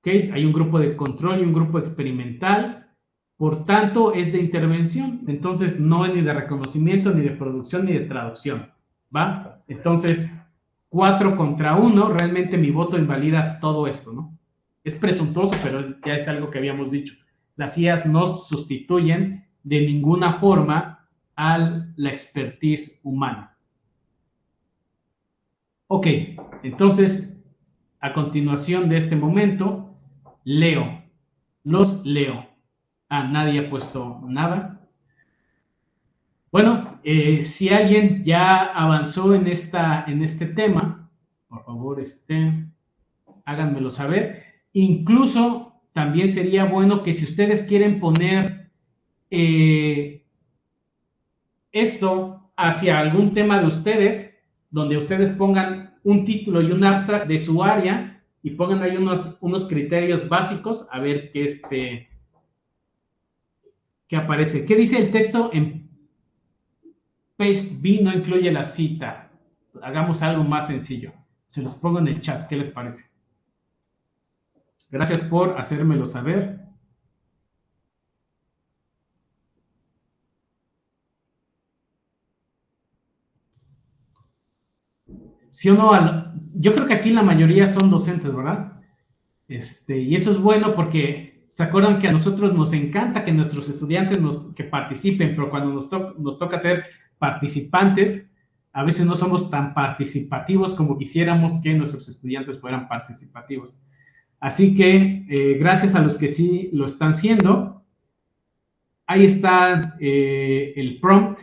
¿Okay? Hay un grupo de control y un grupo experimental, por tanto es de intervención, entonces no es ni de reconocimiento, ni de producción, ni de traducción, ¿va? Entonces, 4 contra 1, realmente mi voto invalida todo esto, ¿no? Es presuntuoso, pero ya es algo que habíamos dicho. Las IAs no sustituyen de ninguna forma a la expertise humana. Ok, entonces, a continuación de este momento, los leo. Nadie ha puesto nada. Bueno, si alguien ya avanzó en este tema, por favor, háganmelo saber. Incluso también sería bueno que si ustedes quieren poner esto hacia algún tema de ustedes, donde ustedes pongan un título y un abstract de su área y pongan ahí unos criterios básicos, a ver qué aparece. ¿Qué dice el texto en Paste B? No incluye la cita. Hagamos algo más sencillo. Se los pongo en el chat. ¿Qué les parece? Gracias por hacérmelo saber. ¿Sí o no? Yo creo que aquí la mayoría son docentes, ¿verdad? Y eso es bueno porque se acuerdan que a nosotros nos encanta que nuestros estudiantes que participen, pero cuando nos toca ser participantes, a veces no somos tan participativos como quisiéramos que nuestros estudiantes fueran participativos. Así que gracias a los que sí lo están siendo. Ahí está el prompt.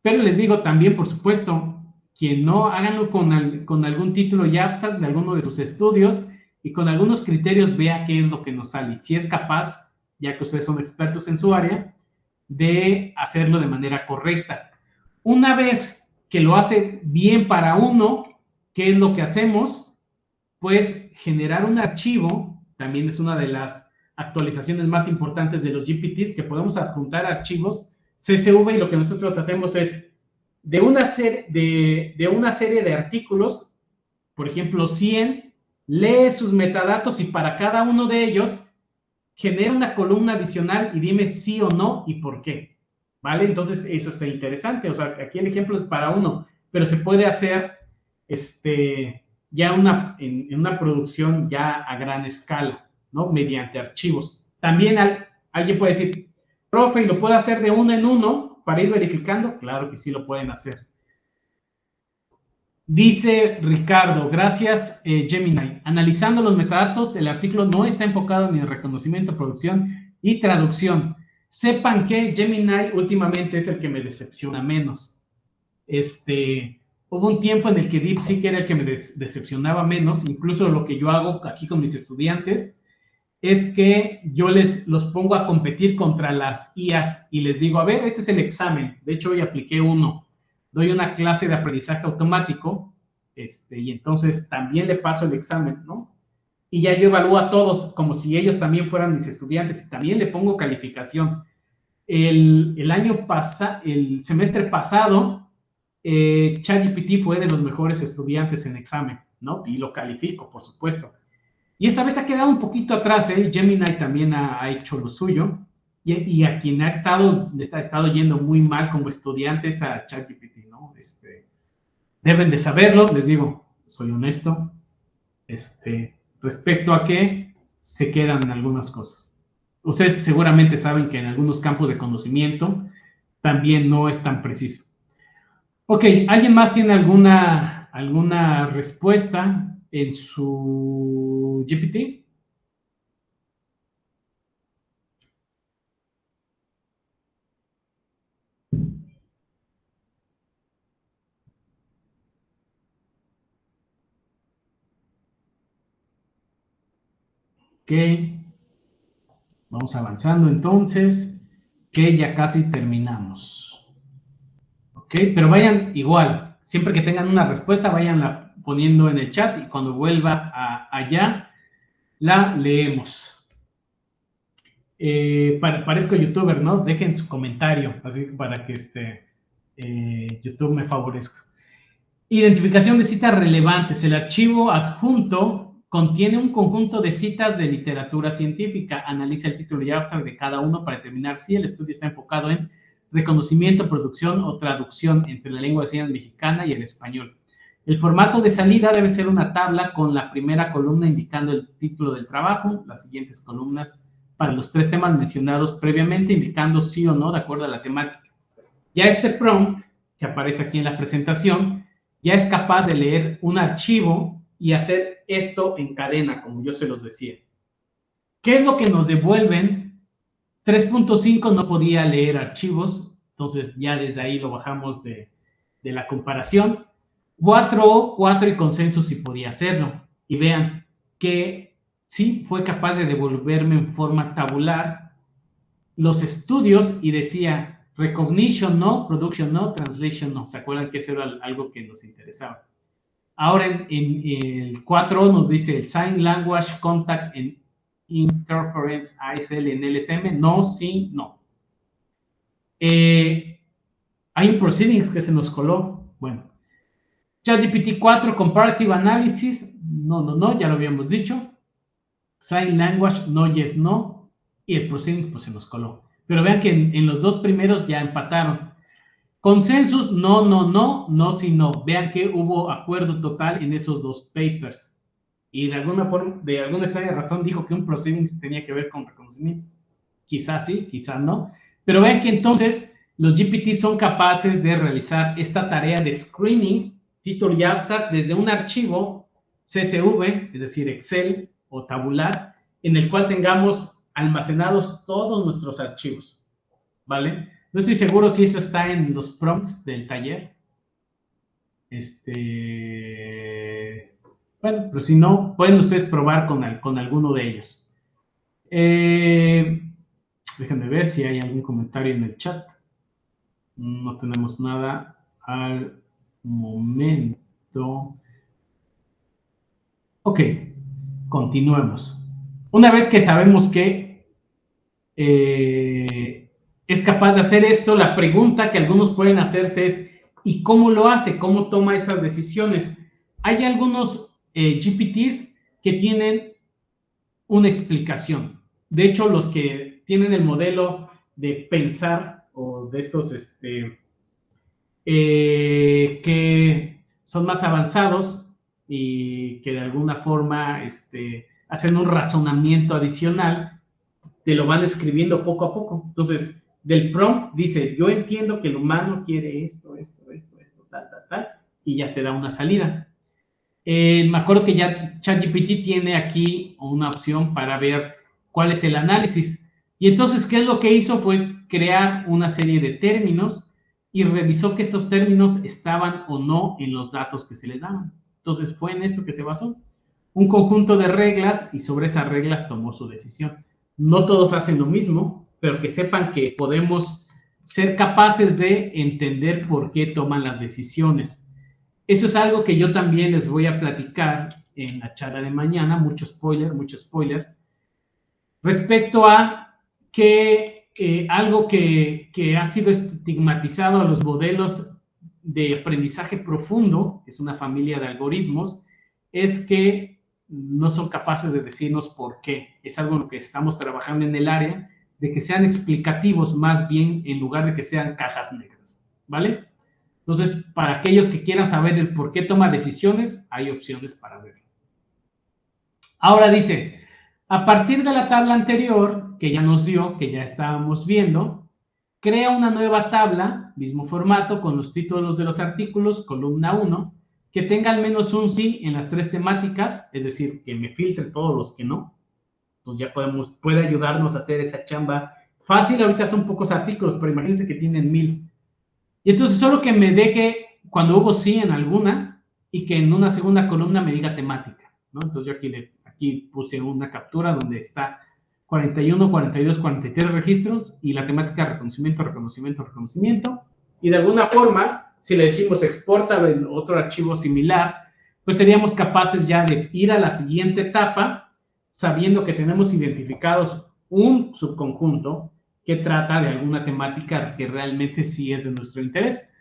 Pero les digo también, por supuesto, quien no, háganlo con algún título y abstract de alguno de sus estudios y con algunos criterios vea qué es lo que nos sale. Si es capaz, ya que ustedes son expertos en su área, de hacerlo de manera correcta. Una vez que lo hace bien para uno, ¿qué es lo que hacemos? Pues generar un archivo, también es una de las actualizaciones más importantes de los GPTs, que podemos adjuntar archivos CSV, y lo que nosotros hacemos es de una serie de artículos, por ejemplo 100, lee sus metadatos y para cada uno de ellos genera una columna adicional y dime sí o no y por qué, ¿vale? Entonces eso está interesante, o sea, aquí el ejemplo es para uno, pero se puede hacer ya en una producción ya a gran escala, ¿no? Mediante archivos. También alguien puede decir, profe, ¿y lo puedo hacer de uno en uno para ir verificando? Claro que sí lo pueden hacer. Dice Ricardo, gracias Gemini. Analizando los metadatos, el artículo no está enfocado ni en reconocimiento, producción y traducción. Sepan que Gemini últimamente es el que me decepciona menos. Hubo un tiempo en el que DeepSeek era el que me decepcionaba menos. Incluso lo que yo hago aquí con mis estudiantes es que yo los pongo a competir contra las IAs y les digo, a ver, este es el examen. De hecho, hoy apliqué uno. Doy una clase de aprendizaje automático, y entonces también le paso el examen, ¿no? Y ya yo evalúo a todos como si ellos también fueran mis estudiantes y también le pongo calificación. El semestre pasado, ChatGPT fue de los mejores estudiantes en examen, ¿no? Y lo califico, por supuesto. Y esta vez ha quedado un poquito atrás, ¿eh? Gemini también ha hecho lo suyo. Y a quien le ha estado yendo muy mal como estudiantes a ChatGPT, ¿no? Deben de saberlo, les digo, soy honesto, respecto a que se quedan en algunas cosas. Ustedes seguramente saben que en algunos campos de conocimiento también no es tan preciso. Ok, ¿alguien más tiene alguna respuesta en su GPT? Ok, vamos avanzando entonces, que ya casi terminamos. Ok, pero vayan igual, siempre que tengan una respuesta, vayanla poniendo en el chat y cuando vuelva allá, la leemos. Parezco youtuber, ¿no? Dejen su comentario, así para que YouTube me favorezca. Identificación de citas relevantes. El archivo adjunto contiene un conjunto de citas de literatura científica. Analiza el título y abstract de cada uno para determinar si el estudio está enfocado en reconocimiento, producción o traducción entre la lengua de señas mexicana y el español. El formato de salida debe ser una tabla con la primera columna indicando el título del trabajo, las siguientes columnas para los 3 temas mencionados previamente, indicando sí o no de acuerdo a la temática. Ya este prompt, que aparece aquí en la presentación, ya es capaz de leer un archivo y hacer esto en cadena, como yo se los decía. ¿Qué es lo que nos devuelven? 3.5 no podía leer archivos, Entonces ya desde ahí lo bajamos de la comparación. 4 y consenso si podía hacerlo. Y vean que sí fue capaz de devolverme en forma tabular los estudios y decía recognition no, production no, translation no. ¿Se acuerdan que eso era algo que nos interesaba? Ahora en el 4 nos dice el Sign Language Contact and Interference ASL en LSM, no, sí, no. Hay un proceedings que se nos coló. Bueno, ChatGPT 4 Comparative Analysis, no, ya lo habíamos dicho. Sign Language, no, yes, no. Y el proceedings pues se nos coló. Pero vean que en los dos primeros ya empataron. Consensus, no, sí, no. Vean que hubo acuerdo total en esos dos papers. Y de alguna forma, de alguna extraña razón, dijo que un proceedings tenía que ver con reconocimiento. Quizás sí, quizás no. Pero vean que entonces los GPT son capaces de realizar esta tarea de screening, título y abstract, desde un archivo CSV, es decir, Excel o tabular, en el cual tengamos almacenados todos nuestros archivos. ¿Vale? No estoy seguro si eso está en los prompts del taller. Bueno, pero si no, pueden ustedes probar con alguno de ellos. Déjenme ver si hay algún comentario en el chat. No tenemos nada al momento. Ok, continuemos. Una vez que sabemos que es capaz de hacer esto, la pregunta que algunos pueden hacerse es, ¿y cómo lo hace? ¿Cómo toma esas decisiones? Hay algunos GPTs que tienen una explicación. De hecho, los que tienen el modelo de pensar o de estos que son más avanzados y que de alguna forma hacen un razonamiento adicional, te lo van escribiendo poco a poco. Entonces, del prompt dice, yo entiendo que el humano quiere esto, tal, y ya te da una salida. Me acuerdo que ya ChatGPT tiene aquí una opción para ver cuál es el análisis. Y entonces, ¿qué es lo que hizo? Fue crear una serie de términos y revisó que estos términos estaban o no en los datos que se le daban. Entonces, fue en esto que se basó. Un conjunto de reglas y sobre esas reglas tomó su decisión. No todos hacen lo mismo, pero que sepan que podemos ser capaces de entender por qué toman las decisiones. Eso es algo que yo también les voy a platicar en la charla de mañana, mucho spoiler, respecto a que algo que ha sido estigmatizado a los modelos de aprendizaje profundo, que es una familia de algoritmos, es que no son capaces de decirnos por qué. Es algo en lo que estamos trabajando en el área, de que sean explicativos más bien en lugar de que sean cajas negras, ¿vale? Entonces, para aquellos que quieran saber el por qué toma decisiones, hay opciones para verlo. Ahora dice, a partir de la tabla anterior, que ya nos dio, que ya estábamos viendo, crea una nueva tabla, mismo formato, con los títulos de los artículos, columna 1, que tenga al menos un sí en las 3 temáticas, es decir, que me filtre todos los que no. Pues ya puede ayudarnos a hacer esa chamba fácil. Ahorita son pocos artículos, pero imagínense que tienen 1000. Y entonces solo que me deje cuando hubo sí en alguna y que en una segunda columna me diga temática, ¿no? Entonces yo aquí puse una captura donde está 41, 42, 43 registros y la temática reconocimiento. Y de alguna forma, si le decimos exporta en otro archivo similar, pues seríamos capaces ya de ir a la siguiente etapa sabiendo que tenemos identificados un subconjunto que trata de alguna temática que realmente sí es de nuestro interés.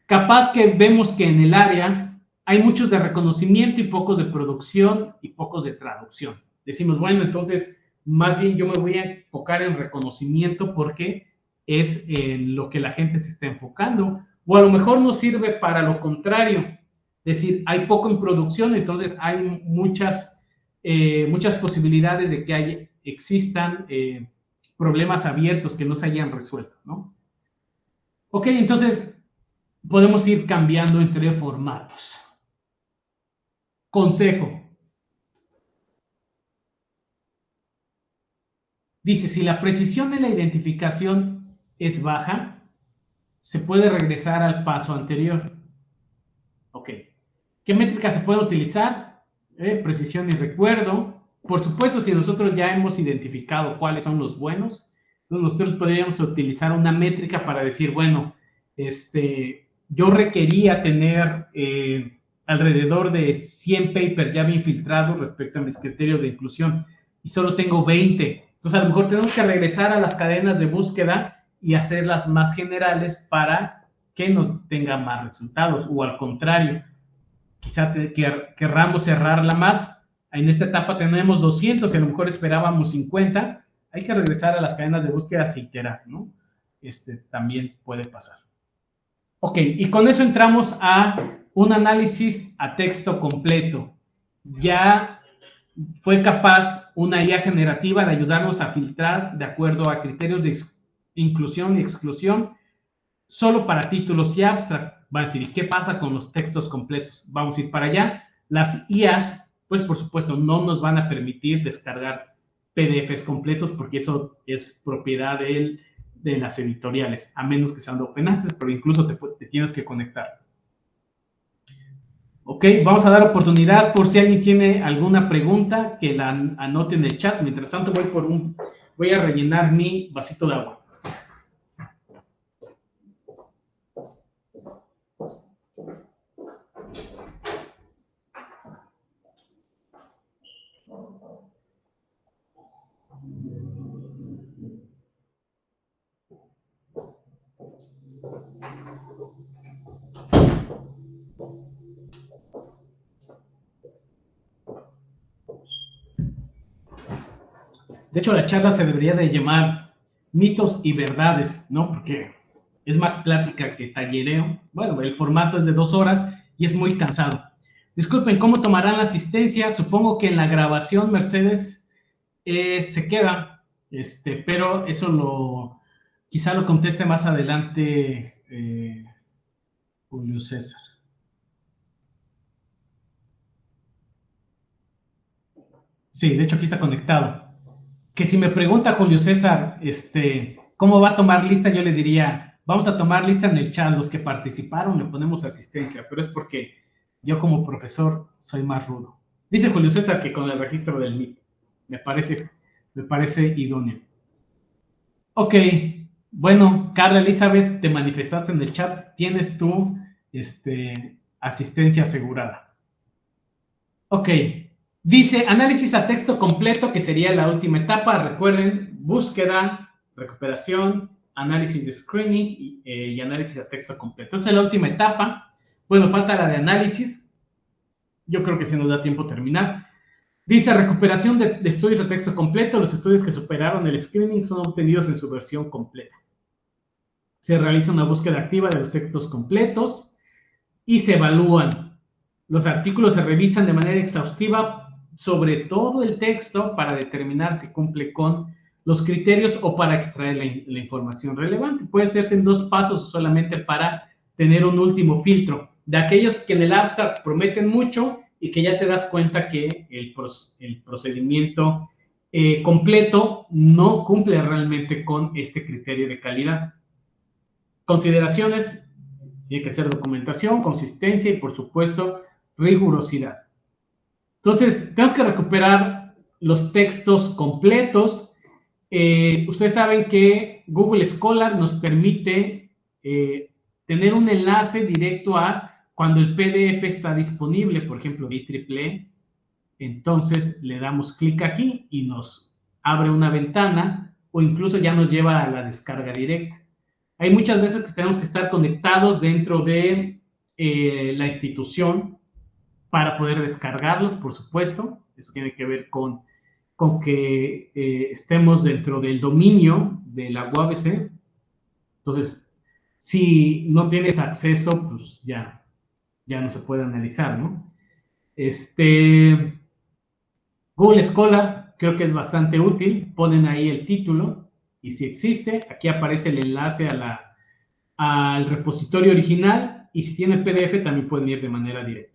Capaz que vemos que en el área hay muchos de reconocimiento y pocos de producción y pocos de traducción. Decimos, bueno, entonces, más bien yo me voy a enfocar en reconocimiento porque es en lo que la gente se está enfocando. O a lo mejor nos sirve para lo contrario. Es decir, hay poco en producción, entonces hay muchas posibilidades de que existan problemas abiertos que no se hayan resuelto, ¿no? Ok, entonces podemos ir cambiando entre formatos. Consejo. Dice, si la precisión de la identificación es baja, se puede regresar al paso anterior. Ok. ¿Qué métricas se pueden utilizar? Precisión y recuerdo. Por supuesto, si nosotros ya hemos identificado cuáles son los buenos, entonces nosotros podríamos utilizar una métrica para decir, bueno, yo requería tener alrededor de 100 papers ya bien filtrados respecto a mis criterios de inclusión y solo tengo 20. Entonces, a lo mejor tenemos que regresar a las cadenas de búsqueda y hacerlas más generales para que nos tengan más resultados, o al contrario, quizá querramos cerrarla más. En esta etapa tenemos 200 y a lo mejor esperábamos 50. Hay que regresar a las cadenas de búsqueda e iterar, ¿no? También puede pasar. Ok, y con eso entramos a un análisis a texto completo. Ya fue capaz una IA generativa de ayudarnos a filtrar de acuerdo a criterios de inclusión y exclusión solo para títulos y abstract. Van a decir, ¿qué pasa con los textos completos? Vamos a ir para allá. Las IAs, pues por supuesto, no nos van a permitir descargar PDFs completos porque eso es propiedad de las editoriales, a menos que sean de open access, pero incluso te tienes que conectar. Ok, vamos a dar oportunidad por si alguien tiene alguna pregunta, que la anote en el chat. Mientras tanto, voy a rellenar mi vasito de agua. De hecho, la charla se debería de llamar mitos y verdades, ¿no? Porque es más plática que tallereo. Bueno, el formato es de 2 horas y es muy cansado. Disculpen, ¿cómo tomarán la asistencia? Supongo que en la grabación, Mercedes, se queda, pero eso quizá lo conteste más adelante Julio César. Sí, de hecho aquí está conectado. Que si me pregunta Julio César, ¿cómo va a tomar lista? Yo le diría, vamos a tomar lista en el chat, los que participaron le ponemos asistencia, pero es porque yo como profesor soy más rudo. Dice Julio César que con el registro del MIT, me parece idóneo. Ok, bueno, Carla Elizabeth, te manifestaste en el chat, tienes tu asistencia asegurada. Ok. Dice, análisis a texto completo, que sería la última etapa. Recuerden, búsqueda, recuperación, análisis de screening y análisis a texto completo. Entonces, la última etapa. Bueno, falta la de análisis. Yo creo que si nos da tiempo terminar. Dice, recuperación de estudios a texto completo. Los estudios que superaron el screening son obtenidos en su versión completa. Se realiza una búsqueda activa de los textos completos y se evalúan. Los artículos se revisan de manera exhaustiva sobre todo el texto para determinar si cumple con los criterios o para extraer la información relevante. Puede hacerse en 2 pasos o solamente para tener un último filtro. De aquellos que en el abstract prometen mucho y que ya te das cuenta que el procedimiento completo no cumple realmente con este criterio de calidad. Consideraciones, tiene que ser documentación, consistencia y, por supuesto, rigurosidad. Entonces, tenemos que recuperar los textos completos. Ustedes saben que Google Scholar nos permite tener un enlace directo a cuando el PDF está disponible, por ejemplo, IEEE. Entonces, le damos clic aquí y nos abre una ventana o incluso ya nos lleva a la descarga directa. Hay muchas veces que tenemos que estar conectados dentro de la institución para poder descargarlos, por supuesto. Eso tiene que ver con que estemos dentro del dominio de la UABC. Entonces, si no tienes acceso, pues ya no se puede analizar, ¿no? Google Scholar creo que es bastante útil. Ponen ahí el título y si existe, aquí aparece el enlace al repositorio original y si tiene PDF también pueden ir de manera directa.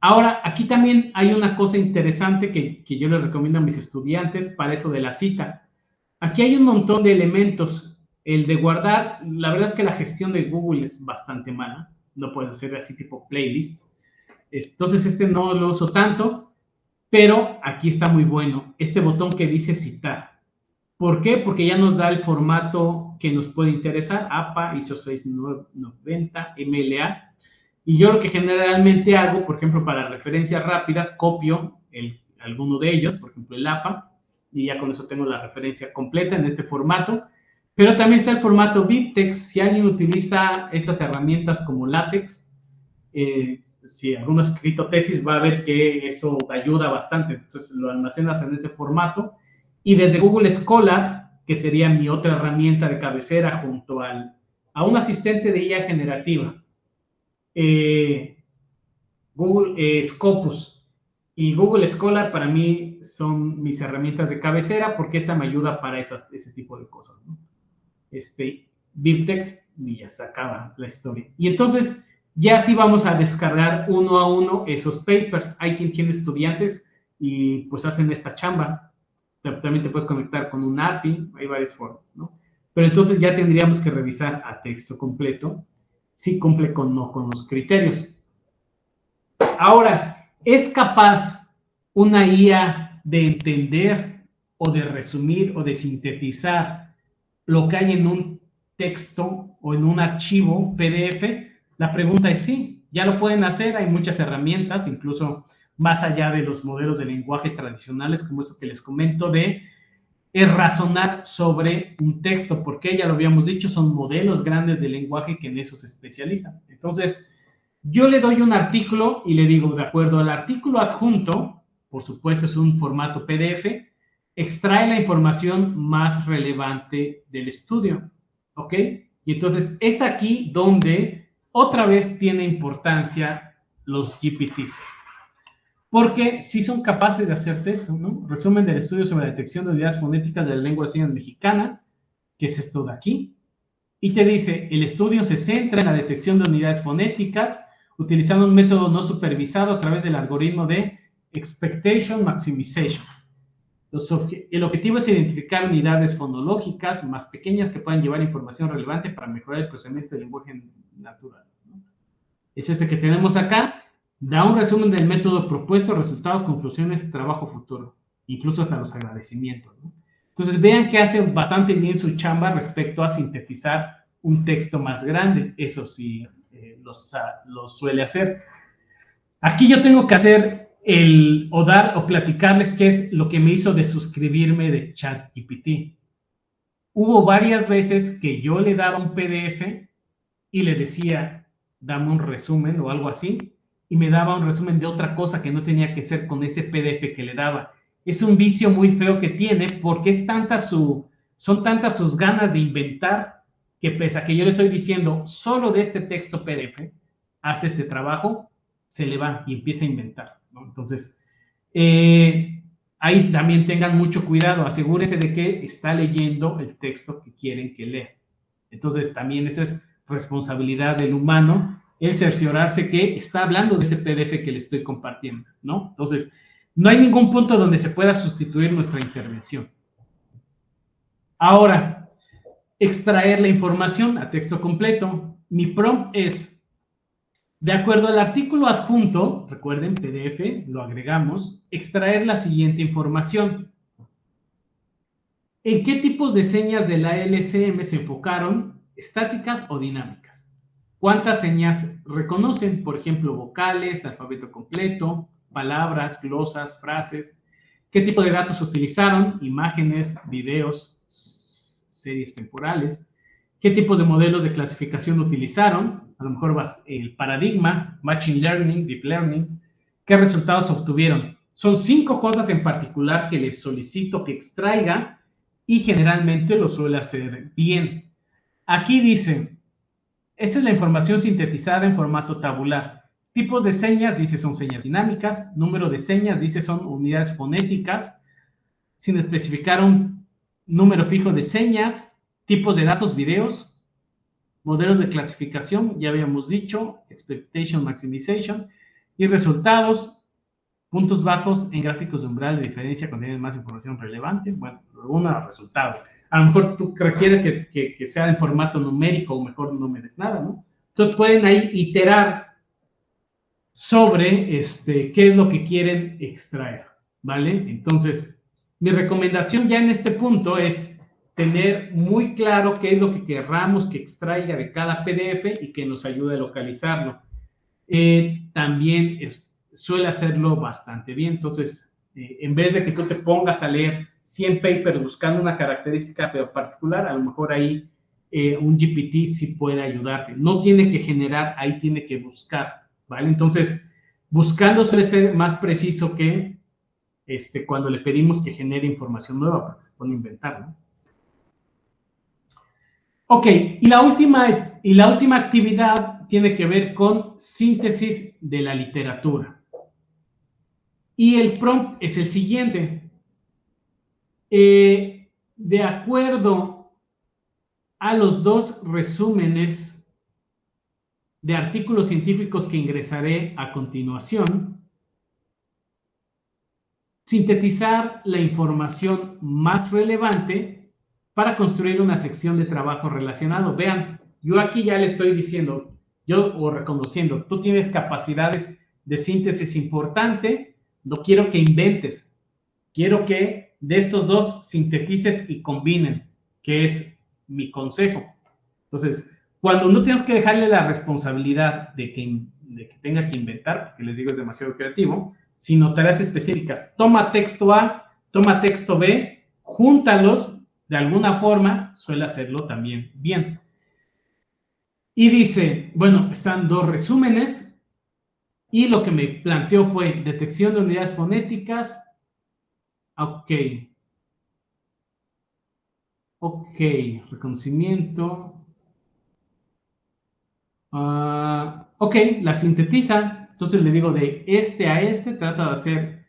Ahora, aquí también hay una cosa interesante que yo les recomiendo a mis estudiantes para eso de la cita. Aquí hay un montón de elementos El de guardar, la verdad es que la gestión de Google es bastante mala. No puedes hacer así tipo playlist. Entonces este no lo uso tanto, pero aquí está muy bueno. Este botón que dice citar. ¿Por qué? Porque ya nos da el formato que nos puede interesar, APA, ISO 690, MLA. Y yo lo que generalmente hago, por ejemplo, para referencias rápidas, copio alguno de ellos, por ejemplo, el APA, y ya con eso tengo la referencia completa en este formato. Pero también está el formato BibTeX. Si alguien utiliza estas herramientas como LaTeX, si alguno ha escrito tesis, va a ver que eso ayuda bastante. Entonces lo almacenas en este formato. Y desde Google Scholar, que sería mi otra herramienta de cabecera junto a un asistente de IA generativa, Google Scopus y Google Scholar para mí son mis herramientas de cabecera porque esta me ayuda para ese tipo de cosas, ¿no? BibTeX y ya se acaba la historia. Y entonces ya sí vamos a descargar uno a uno esos papers. Hay quien tiene estudiantes y pues hacen esta chamba. También te puedes conectar con un API, hay varias formas, ¿no? Pero entonces ya tendríamos que revisar a texto completo si cumple con los criterios. Ahora, ¿es capaz una IA de entender o de resumir o de sintetizar lo que hay en un texto o en un archivo PDF? La pregunta es sí, ya lo pueden hacer, hay muchas herramientas, incluso más allá de los modelos de lenguaje tradicionales, como esto que les comento de razonar sobre un texto, porque ya lo habíamos dicho, son modelos grandes de lenguaje que en eso se especializan. Entonces, yo le doy un artículo y le digo, de acuerdo al artículo adjunto, por supuesto es un formato PDF, extrae la información más relevante del estudio, ¿ok? Y entonces es aquí donde otra vez tiene importancia los GPTs. Porque sí son capaces de hacer esto, ¿no? Resumen del estudio sobre la detección de unidades fonéticas de la lengua de señas mexicana, que es esto de aquí, y te dice, el estudio se centra en la detección de unidades fonéticas utilizando un método no supervisado a través del algoritmo de Expectation Maximization. El objetivo es identificar unidades fonológicas más pequeñas que puedan llevar información relevante para mejorar el procesamiento del lenguaje natural, ¿no? Es este que tenemos acá. Da un resumen del método propuesto, resultados, conclusiones, trabajo futuro, incluso hasta los agradecimientos, ¿no? Entonces vean que hace bastante bien su chamba respecto a sintetizar un texto más grande. Eso sí lo suele hacer. Aquí yo tengo que hacer o platicarles qué es lo que me hizo de suscribirme de ChatGPT. Hubo varias veces que yo le daba un PDF y le decía, dame un resumen o algo así, y me daba un resumen de otra cosa que no tenía que ser con ese PDF que le daba. Es un vicio muy feo que tiene porque son tantas sus ganas de inventar que pese a que yo le estoy diciendo solo de este texto PDF, hace este trabajo, se le va y empieza a inventar, ¿no? Entonces, ahí también tengan mucho cuidado, asegúrense de que está leyendo el texto que quieren que lea. Entonces, también esa es responsabilidad del humano, el cerciorarse que está hablando de ese PDF que le estoy compartiendo, ¿no? Entonces, no hay ningún punto donde se pueda sustituir nuestra intervención. Ahora, extraer la información a texto completo. Mi prompt es, de acuerdo al artículo adjunto, recuerden, PDF, lo agregamos, extraer la siguiente información. ¿En qué tipos de señas de la LCM se enfocaron? ¿Estáticas o dinámicas? ¿Cuántas señas reconocen? Por ejemplo, vocales, alfabeto completo, palabras, glosas, frases. ¿Qué tipo de datos utilizaron? Imágenes, videos, series temporales. ¿Qué tipos de modelos de clasificación utilizaron? A lo mejor el paradigma, Machine Learning, Deep Learning. ¿Qué resultados obtuvieron? Son 5 cosas en particular que les solicito que extraiga y generalmente lo suele hacer bien. Aquí dice, esta es la información sintetizada en formato tabular. Tipos de señas, dice, son señas dinámicas. Número de señas, dice, son unidades fonéticas, sin especificar un número fijo de señas. Tipos de datos, videos. Modelos de clasificación, ya habíamos dicho, Expectation Maximization. Y resultados, puntos bajos en gráficos de umbral de diferencia contienen más información relevante. Bueno, algunos resultados. a lo mejor tú requieres que sea en formato numérico o mejor no me des nada, ¿no? Entonces pueden ahí iterar sobre qué es lo que quieren extraer, ¿vale? Entonces, mi recomendación ya en este punto es tener muy claro qué es lo que querramos que extraiga de cada PDF y que nos ayude a localizarlo. También suele hacerlo bastante bien. Entonces, en vez de que tú te pongas a leer 100 papers buscando una característica particular, a lo mejor ahí un GPT sí puede ayudarte. No tiene que generar, ahí tiene que buscar, ¿vale? Entonces, buscando suele ser más preciso que cuando le pedimos que genere información nueva, porque se pone a inventar, ¿no? Ok, y la última actividad tiene que ver con síntesis de la literatura. Y el prompt es el siguiente. De acuerdo a los 2 resúmenes de artículos científicos que ingresaré a continuación, sintetizar la información más relevante para construir una sección de trabajo relacionado. Vean, yo aquí ya le estoy diciendo, o reconociendo, tú tienes capacidades de síntesis importante, no quiero que inventes, quiero que de estos 2 sintetices y combinen, que es mi consejo. Entonces, cuando no tenemos que dejarle la responsabilidad de que tenga que inventar, porque les digo es demasiado creativo, sino tareas específicas. Toma texto A, toma texto B, júntalos de alguna forma, suele hacerlo también bien. Y dice, bueno, están 2 resúmenes y lo que me planteó fue detección de unidades fonéticas. Ok, reconocimiento. Ok, la sintetiza. Entonces le digo de a trata de hacer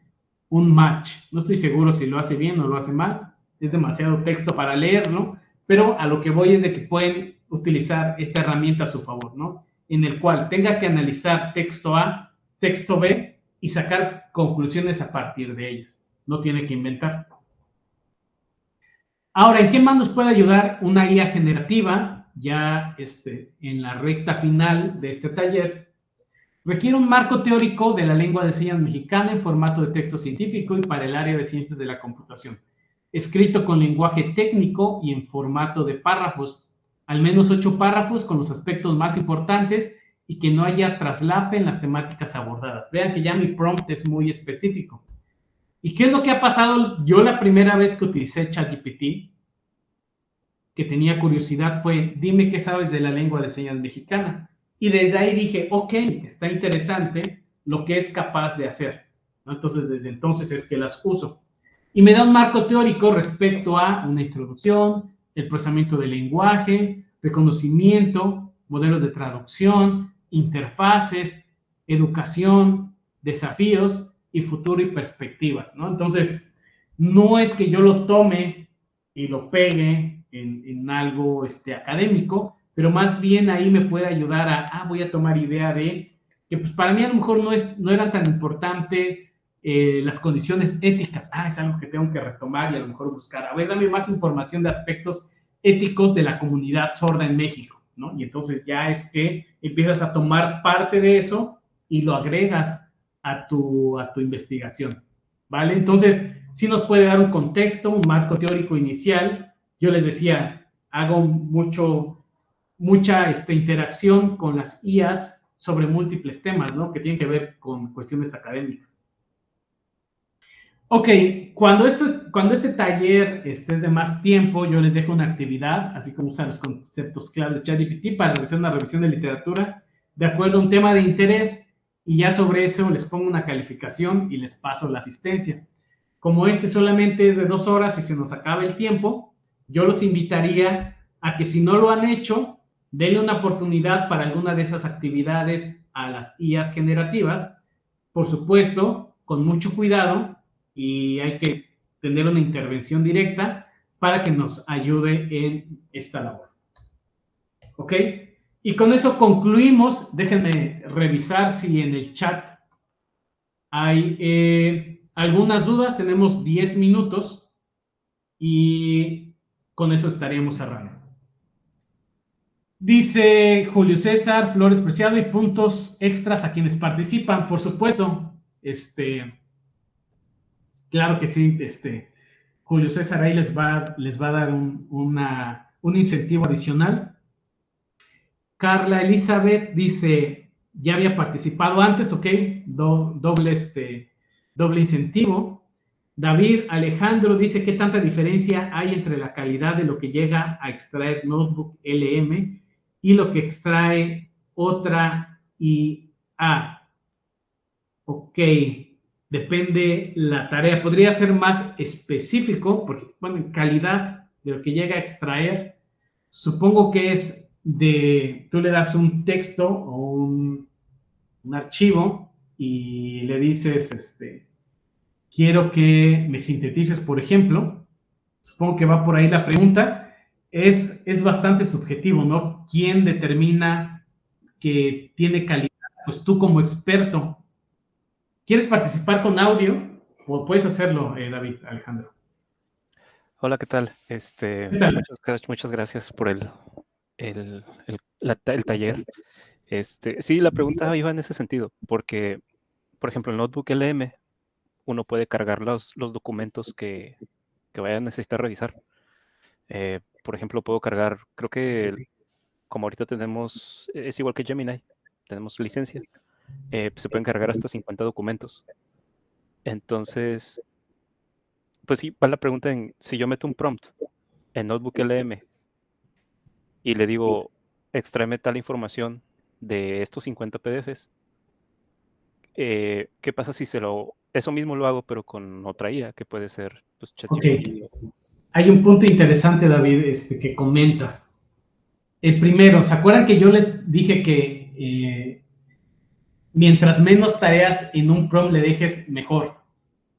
un match. No estoy seguro si lo hace bien o lo hace mal. Es demasiado texto para leerlo, pero a lo que voy es de que pueden utilizar esta herramienta a su favor, ¿no? En el cual tenga que analizar texto A, texto B y sacar conclusiones a partir de ellas. No tiene que inventar. Ahora, ¿en qué más nos puede ayudar una IA generativa? Ya en la recta final de este taller, requiere un marco teórico de la lengua de señas mexicana en formato de texto científico y para el área de ciencias de la computación, escrito con lenguaje técnico y en formato de párrafos, al menos 8 párrafos con los aspectos más importantes y que no haya traslape en las temáticas abordadas. Vean que ya mi prompt es muy específico. ¿Y qué es lo que ha pasado? Yo la primera vez que utilicé ChatGPT, que tenía curiosidad, fue, dime qué sabes de la lengua de señas mexicana. Y desde ahí dije, ok, está interesante lo que es capaz de hacer, ¿no? Entonces, desde entonces es que las uso. Y me da un marco teórico respecto a una introducción, el procesamiento del lenguaje, reconocimiento, modelos de traducción, interfaces, educación, desafíos y futuro y perspectivas, ¿no? Entonces, no es que yo lo tome y lo pegue en algo académico, pero más bien ahí me puede ayudar voy a tomar idea de que pues para mí a lo mejor no eran tan importante las condiciones éticas. Es algo que tengo que retomar y a lo mejor buscar. A ver, dame más información de aspectos éticos de la comunidad sorda en México, ¿no? Y entonces ya es que empiezas a tomar parte de eso y lo agregas a tu investigación, ¿vale? Entonces, sí nos puede dar un contexto, un marco teórico inicial. Yo les decía, hago mucha interacción con las IAs sobre múltiples temas, ¿no? Que tienen que ver con cuestiones académicas. Ok, cuando este taller es de más tiempo, yo les dejo una actividad, así como usar los conceptos claves de ChatGPT para realizar una revisión de literatura de acuerdo a un tema de interés y ya sobre eso les pongo una calificación y les paso la asistencia. Como solamente es de 2 horas y se nos acaba el tiempo, yo los invitaría a que si no lo han hecho, denle una oportunidad para alguna de esas actividades a las IAs generativas, por supuesto, con mucho cuidado, y hay que tener una intervención directa para que nos ayude en esta labor. ¿Ok? Y con eso concluimos. Déjenme revisar si en el chat hay algunas dudas. Tenemos 10 minutos y con eso estaríamos cerrando. Dice Julio César, Flores Preciado y puntos extras a quienes participan, por supuesto. Claro que sí, Julio César ahí les va a dar un incentivo adicional. Carla Elizabeth dice, ya había participado antes, ok, doble incentivo. David Alejandro dice, ¿qué tanta diferencia hay entre la calidad de lo que llega a extraer Notebook LM y lo que extrae otra IA? Ok, depende la tarea. Podría ser más específico, porque, bueno, en calidad de lo que llega a extraer, supongo que es tú le das un texto o un archivo y le dices, quiero que me sintetices, por ejemplo. Supongo que va por ahí la pregunta. Es bastante subjetivo, ¿no? ¿Quién determina que tiene calidad? Pues tú como experto. ¿Quieres participar con audio? O puedes hacerlo, David, Alejandro. Hola, ¿qué tal? ¿Qué tal? Muchas gracias por el taller. Sí, la pregunta iba en ese sentido, porque, por ejemplo, en Notebook LM, uno puede cargar los documentos que vaya a necesitar revisar. Por ejemplo, puedo cargar, creo que como ahorita es igual que Gemini, tenemos licencia, se pueden cargar hasta 50 documentos. Entonces, pues sí, va la pregunta si yo meto un prompt en Notebook LM y le digo, extráeme tal información de estos 50 PDFs, ¿qué pasa si eso mismo lo hago, pero con otra IA, que puede ser pues, ChatGPT? Ok. Hay un punto interesante, David, que comentas. El primero, ¿se acuerdan que yo les dije que mientras menos tareas en un prompt le dejes, mejor?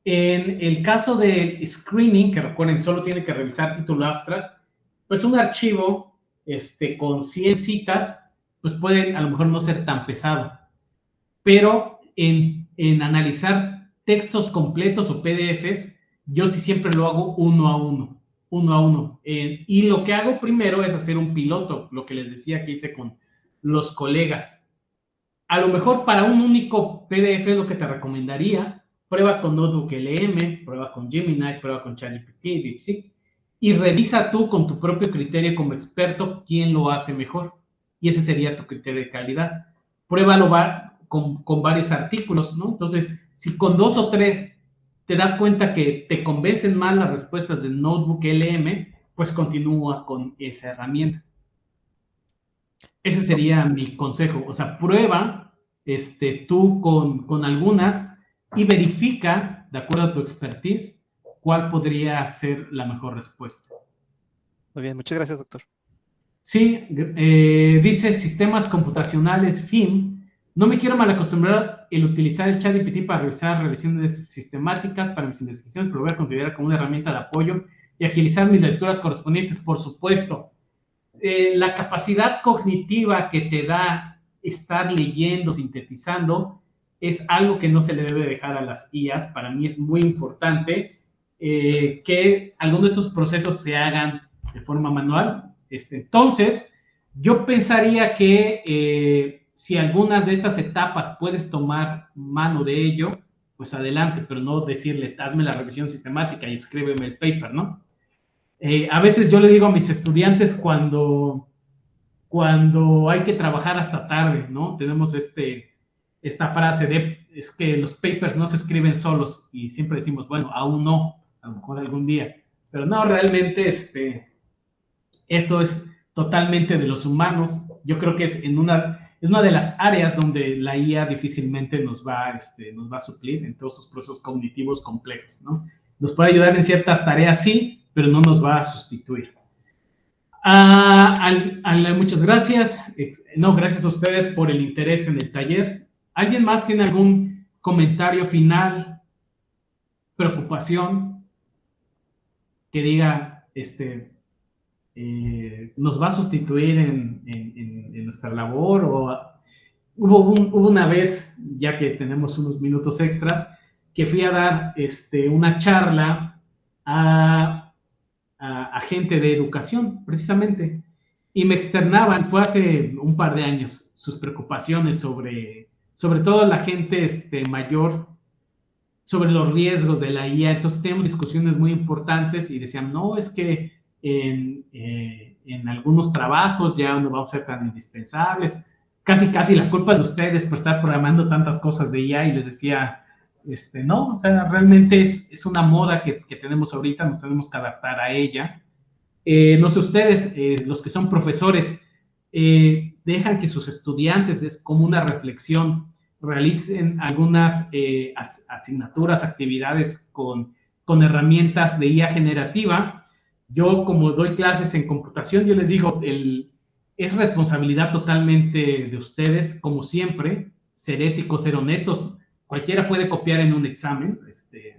En el caso de screening, que recuerden, solo tiene que revisar título abstract, pues un archivo con 100 citas, pues puede a lo mejor no ser tan pesado. Pero en analizar textos completos o PDFs, yo sí siempre lo hago uno a uno. Y lo que hago primero es hacer un piloto, lo que les decía que hice con los colegas. A lo mejor para un único PDF es lo que te recomendaría. Prueba con Notebook LM, prueba con Gemini, prueba con ChatGPT, DeepSeek, y revisa tú con tu propio criterio como experto quién lo hace mejor. Y ese sería tu criterio de calidad. Pruébalo con varios artículos, ¿no? Entonces, si con 2 o 3 te das cuenta que te convencen más las respuestas de Notebook LM, pues continúa con esa herramienta. Ese sería mi consejo. O sea, prueba tú con algunas y verifica, de acuerdo a tu expertise, cuál podría ser la mejor respuesta. Muy bien, muchas gracias, doctor. Sí, dice sistemas computacionales FIM. No me quiero malacostumbrar el utilizar el ChatGPT para realizar revisiones sistemáticas para mis investigaciones, pero voy a considerar como una herramienta de apoyo y agilizar mis lecturas correspondientes, por supuesto. La capacidad cognitiva que te da estar leyendo, sintetizando, es algo que no se le debe dejar a las IAs. Para mí es muy importante que algunos de estos procesos se hagan de forma manual. Entonces, yo pensaría que si algunas de estas etapas puedes tomar mano de ello, pues adelante, pero no decirle, hazme la revisión sistemática y escríbeme el paper, ¿no? A veces yo le digo a mis estudiantes cuando hay que trabajar hasta tarde, ¿no? Tenemos esta frase de, es que los papers no se escriben solos y siempre decimos, bueno, aún no, a lo mejor algún día, pero no, realmente esto es totalmente de los humanos. Yo creo que es una de las áreas donde la IA difícilmente nos va a suplir en todos sus procesos cognitivos complejos, ¿no? Nos puede ayudar en ciertas tareas, sí, pero no nos va a sustituir. Muchas gracias. No, gracias a ustedes por el interés en el taller. ¿Alguien más tiene algún comentario final, preocupación, que diga, nos va a sustituir en nuestra labor? O hubo una vez, ya que tenemos unos minutos extras, que fui a dar una charla a a gente de educación, precisamente, y me externaban, fue hace un par de años, sus preocupaciones sobre todo la gente mayor, sobre los riesgos de la IA. Entonces teníamos discusiones muy importantes y decían, no, es que en algunos trabajos ya no vamos a ser tan indispensables, casi la culpa es de ustedes por estar programando tantas cosas de IA, y les decía, no, o sea, realmente es una moda que tenemos ahorita, nos tenemos que adaptar a ella. No sé ustedes, los que son profesores, dejan que sus estudiantes, es como una reflexión, realicen algunas asignaturas, actividades con herramientas de IA generativa. Yo, como doy clases en computación, yo les digo, es responsabilidad totalmente de ustedes, como siempre, ser éticos, ser honestos. Cualquiera puede copiar en un examen,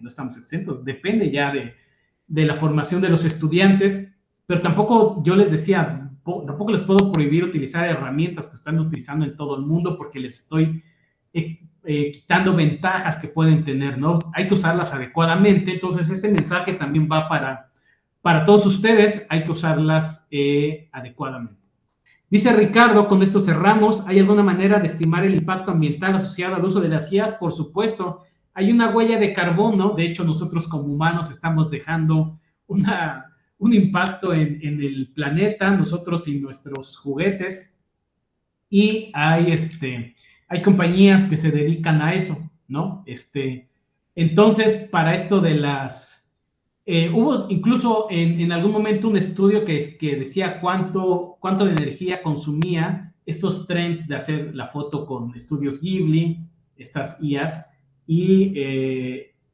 no estamos exentos, depende ya de la formación de los estudiantes, pero tampoco yo les decía, tampoco les puedo prohibir utilizar herramientas que están utilizando en todo el mundo porque les estoy quitando ventajas que pueden tener, ¿no? Hay que usarlas adecuadamente. Entonces, este mensaje también va para todos ustedes, hay que usarlas adecuadamente. Dice Ricardo, con esto cerramos, ¿hay alguna manera de estimar el impacto ambiental asociado al uso de las IAs? Por supuesto, hay una huella de carbono. De hecho, nosotros como humanos estamos dejando un impacto en el planeta, nosotros y nuestros juguetes, y hay compañías que se dedican a eso, ¿no? Entonces, para esto de hubo incluso en algún momento un estudio que decía cuánto de energía consumía estos trends de hacer la foto con estudios Ghibli, estas IAs, y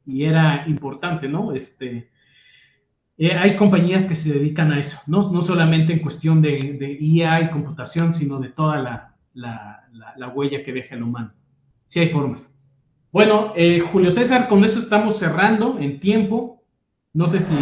era importante, ¿no? Hay compañías que se dedican a eso, no solamente en cuestión de IA y computación, sino de toda la huella que deja el humano. Sí hay formas. Bueno, Julio César, con eso estamos cerrando en tiempo. No sé si